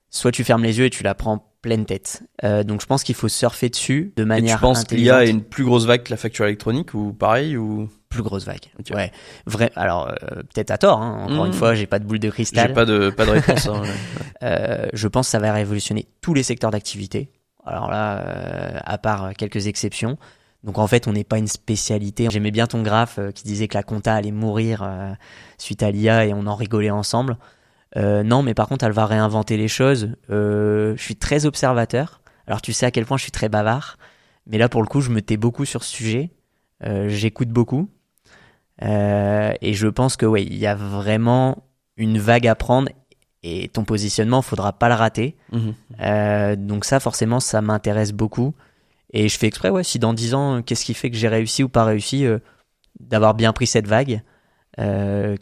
soit tu fermes les yeux et tu la prends pleine tête. Donc je pense qu'il faut surfer dessus de manière intelligente. Et tu penses qu'il y a une plus grosse vague que la facture électronique ou pareil ou plus grosse vague? Okay. Ouais. Vrai. Alors peut-être à tort. Hein. Encore une fois, j'ai pas de boule de cristal. J'ai pas de réponse. Hein, ouais. Je pense que ça va révolutionner tous les secteurs d'activité. Alors là, à part quelques exceptions. Donc en fait, on n'est pas une spécialité. J'aimais bien ton graphe qui disait que la compta allait mourir suite à l'IA et on en rigolait ensemble. Non, mais par contre, elle va réinventer les choses. Je suis très observateur. Alors, tu sais à quel point je suis très bavard. Mais là, pour le coup, je me tais beaucoup sur ce sujet. J'écoute beaucoup. Et je pense que ouais, il y a vraiment une vague à prendre. Et ton positionnement, faudra pas le rater. Donc ça, forcément, ça m'intéresse beaucoup. Et je fais exprès, ouais, si dans 10 ans, qu'est-ce qui fait que j'ai réussi ou pas réussi, d'avoir bien pris cette vague.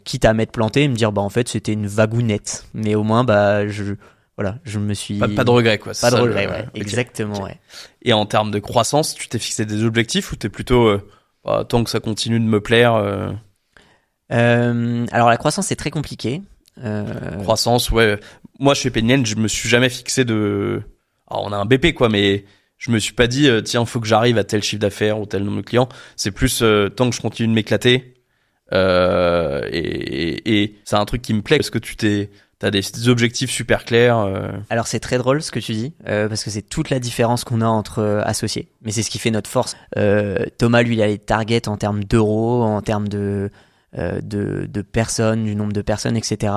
Quitte à m'être planté et me dire en fait c'était une vagounette, mais au moins je me suis pas de regret quoi. Pas de regret, ouais. Okay. Exactement. Okay. Ouais. Et en termes de croissance, tu t'es fixé des objectifs ou t'es plutôt tant que ça continue de me plaire Alors la croissance c'est très compliqué. Croissance, ouais. Moi chez Penien, je me suis jamais fixé de. Alors on a un BP quoi, mais je me suis pas dit tiens faut que j'arrive à tel chiffre d'affaires ou tel nombre de clients. C'est plus tant que je continue de m'éclater. Et c'est un truc qui me plaît parce que tu t'es T'as des objectifs super clairs. Alors c'est très drôle ce que tu dis, parce que c'est toute la différence qu'on a entre associés, mais c'est ce qui fait notre force. Thomas, lui, il a les targets en termes d'euros, en termes de personnes, du nombre de personnes, etc.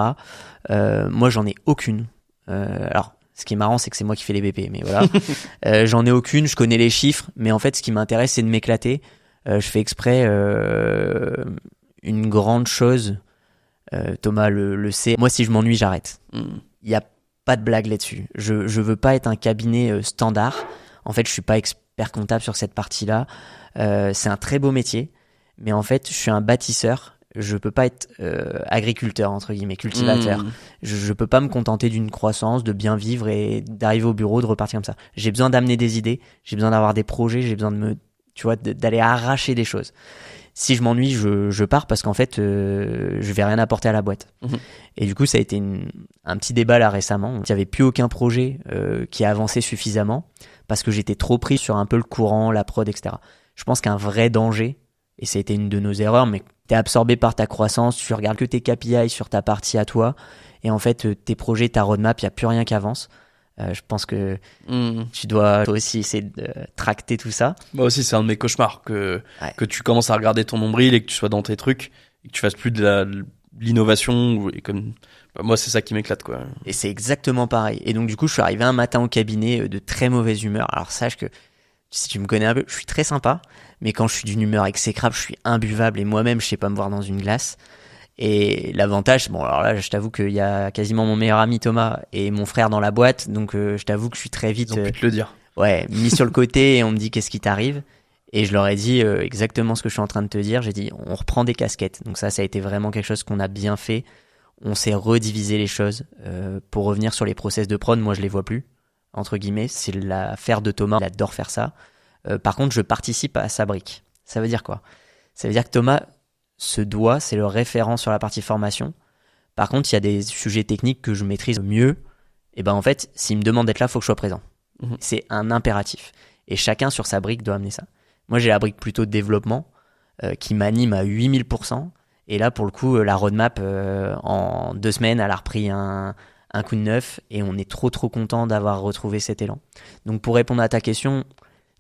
Moi, j'en ai aucune. Alors, ce qui est marrant, c'est que c'est moi qui fais les BP, mais voilà. J'en ai aucune, je connais les chiffres, mais en fait, ce qui m'intéresse, c'est de m'éclater. Je fais exprès une grande chose. Thomas le sait. Moi, si je m'ennuie, j'arrête. Il n'y a pas de blague là-dessus. Je veux pas être un cabinet standard. En fait, je suis pas expert comptable sur cette partie-là. C'est un très beau métier, mais en fait, je suis un bâtisseur. Je peux pas être agriculteur, entre guillemets, cultivateur. Je peux pas me contenter d'une croissance, de bien vivre et d'arriver au bureau, de repartir comme ça. J'ai besoin d'amener des idées, j'ai besoin d'avoir des projets, j'ai besoin d'aller arracher des choses. Si je m'ennuie, je pars parce qu'en fait, je vais rien apporter à la boîte. Et du coup, ça a été un petit débat là récemment. Il n'y avait plus aucun projet qui a avancé suffisamment parce que j'étais trop pris sur un peu le courant, la prod, etc. Je pense qu'un vrai danger, et ça a été une de nos erreurs, mais t'es absorbé par ta croissance, tu regardes que tes KPI sur ta partie à toi, et en fait, tes projets, ta roadmap, il n'y a plus rien qui avance. Je pense que tu dois toi aussi essayer de tracter tout ça. Moi aussi, c'est un de mes cauchemars que tu commences à regarder ton nombril et que tu sois dans tes trucs et que tu fasses plus de l'innovation. Et comme moi, c'est ça qui m'éclate, quoi. Et c'est exactement pareil. Et donc, du coup, je suis arrivé un matin au cabinet de très mauvaise humeur. Alors, sache que si tu me connais un peu, je suis très sympa, mais quand je suis d'une humeur exécrable, je suis imbuvable et moi-même, je sais pas me voir dans une glace. Et l'avantage, bon alors là je t'avoue qu'il y a quasiment mon meilleur ami Thomas et mon frère dans la boîte, donc je t'avoue que je suis très vite Ils ont pu te le dire. Mis sur le côté et on me dit qu'est-ce qui t'arrive, et je leur ai dit exactement ce que je suis en train de te dire. J'ai dit on reprend des casquettes, donc ça a été vraiment quelque chose qu'on a bien fait. On s'est redivisé les choses pour revenir sur les process de prod. Moi je les vois plus, entre guillemets, c'est l'affaire de Thomas, il adore faire ça. Par contre je participe à sa brique. Ça veut dire quoi? Ça veut dire que Thomas c'est le référent sur la partie formation. Par contre, il y a des sujets techniques que je maîtrise mieux. Et ben en fait, s'il me demande d'être là, il faut que je sois présent. C'est un impératif. Et chacun sur sa brique doit amener ça. Moi, j'ai la brique plutôt de développement qui m'anime à 8000%. Et là, pour le coup, la roadmap, en 2 semaines, elle a repris un coup de neuf. Et on est trop content d'avoir retrouvé cet élan. Donc, pour répondre à ta question,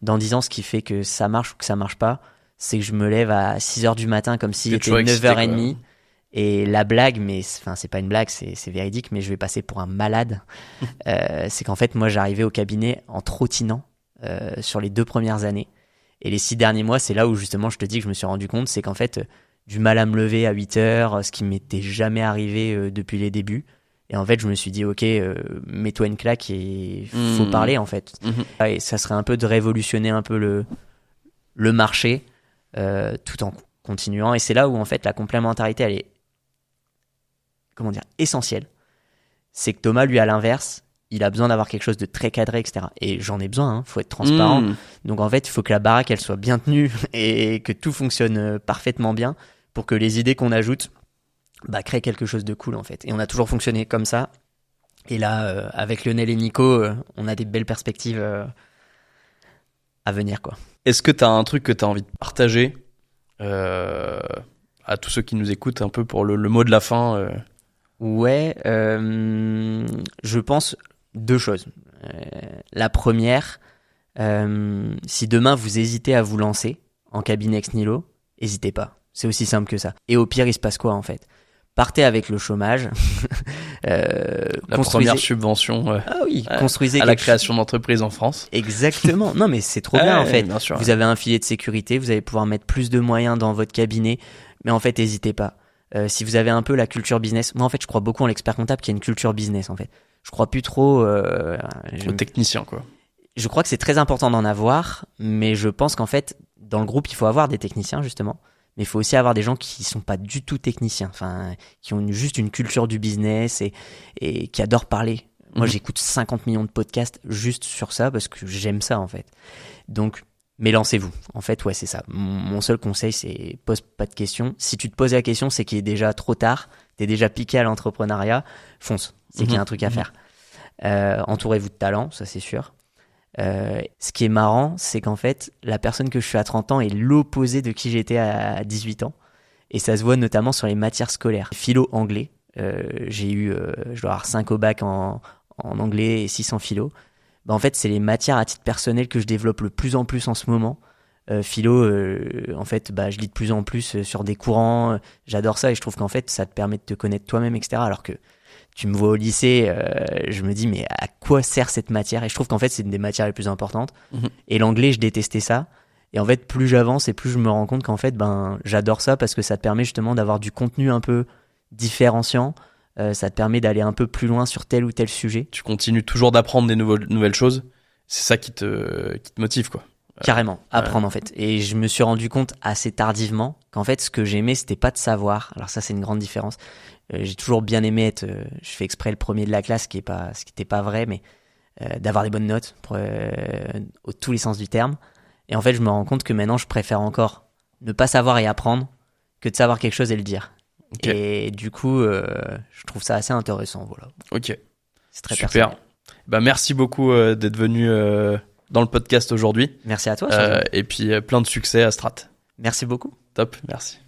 dans 10 ans, ce qui fait que ça marche ou que ça marche pas, c'est que je me lève à 6h du matin comme s'il était 9h30. Et la blague, mais c'est pas une blague, c'est véridique, mais je vais passer pour un malade. C'est qu'en fait, moi, j'arrivais au cabinet en trottinant sur les 2 premières années. Et les 6 derniers mois, c'est là où justement je te dis que je me suis rendu compte, c'est qu'en fait, du mal à me lever à 8h, ce qui m'était jamais arrivé depuis les débuts. Et en fait, je me suis dit, ok, mets-toi une claque et faut parler en fait. Et ça serait un peu de révolutionner un peu le marché. Tout en continuant, et c'est là où en fait la complémentarité elle est essentielle. C'est que Thomas, lui, à l'inverse, il a besoin d'avoir quelque chose de très cadré, etc. Et j'en ai besoin, faut être transparent. Donc en fait, il faut que la baraque elle soit bien tenue et que tout fonctionne parfaitement bien pour que les idées qu'on ajoute créent quelque chose de cool en fait. Et on a toujours fonctionné comme ça. Et là, avec Lionel et Nico, on a des belles perspectives à venir, quoi. Est-ce que tu as un truc que tu as envie de partager à tous ceux qui nous écoutent un peu pour le mot de la fin Ouais, je pense 2 choses. La première, si demain vous hésitez à vous lancer en cabinet ex nihilo, n'hésitez pas. C'est aussi simple que ça. Et au pire, il se passe quoi en fait? Partez avec le chômage. La première subvention construisez à la création d'entreprises en France. Exactement. Non, mais c'est trop bien en fait. Bien sûr, vous avez un filet de sécurité, vous allez pouvoir mettre plus de moyens dans votre cabinet. Mais en fait, n'hésitez pas. Si vous avez un peu la culture business, moi en fait, je crois beaucoup en l'expert comptable qui a une culture business en fait. Je crois plus trop au technicien, quoi. Je crois que c'est très important d'en avoir, mais je pense qu'en fait, dans le groupe, il faut avoir des techniciens justement. Mais il faut aussi avoir des gens qui sont pas du tout techniciens, enfin, qui ont juste une culture du business et qui adorent parler. Moi, j'écoute 50 millions de podcasts juste sur ça parce que j'aime ça, en fait. Donc, mais lancez-vous. En fait, ouais, c'est ça. Mon seul conseil, c'est pose pas de questions. Si tu te poses la question, c'est qu'il est déjà trop tard. T'es déjà piqué à l'entrepreneuriat. Fonce. C'est qu'il y a un truc à faire. Entourez-vous de talents, ça c'est sûr. Ce qui est marrant, c'est qu'en fait, la personne que je suis à 30 ans est l'opposé de qui j'étais à 18 ans. Et ça se voit notamment sur les matières scolaires. Philo anglais, j'ai eu, je dois avoir 5 au bac en anglais et 6 en philo. En fait, c'est les matières à titre personnel que je développe le plus en plus en ce moment. Philo, en fait, je lis de plus en plus sur des courants. J'adore ça et je trouve qu'en fait, ça te permet de te connaître toi-même, etc. Alors que tu me vois au lycée, je me dis, mais à quoi sert cette matière? Et je trouve qu'en fait, c'est une des matières les plus importantes. Et l'anglais, je détestais ça. Et en fait, plus j'avance et plus je me rends compte qu'en fait, j'adore ça parce que ça te permet justement d'avoir du contenu un peu différenciant. Ça te permet d'aller un peu plus loin sur tel ou tel sujet. Tu continues toujours d'apprendre des nouvelles choses. C'est ça qui te motive, quoi. Carrément, apprendre en fait. Et je me suis rendu compte assez tardivement qu'en fait, ce que j'aimais, c'était pas de savoir. Alors ça, c'est une grande différence. J'ai toujours bien aimé être, je fais exprès le premier de la classe, ce qui n'était pas vrai, mais d'avoir des bonnes notes, pour tous les sens du terme. Et en fait, je me rends compte que maintenant, je préfère encore ne pas savoir et apprendre que de savoir quelque chose et le dire. Okay. Et du coup, je trouve ça assez intéressant. Voilà. Ok. C'est très super. Merci beaucoup d'être venu dans le podcast aujourd'hui. Merci à toi. Et puis plein de succès à Strat. Merci beaucoup. Top, merci.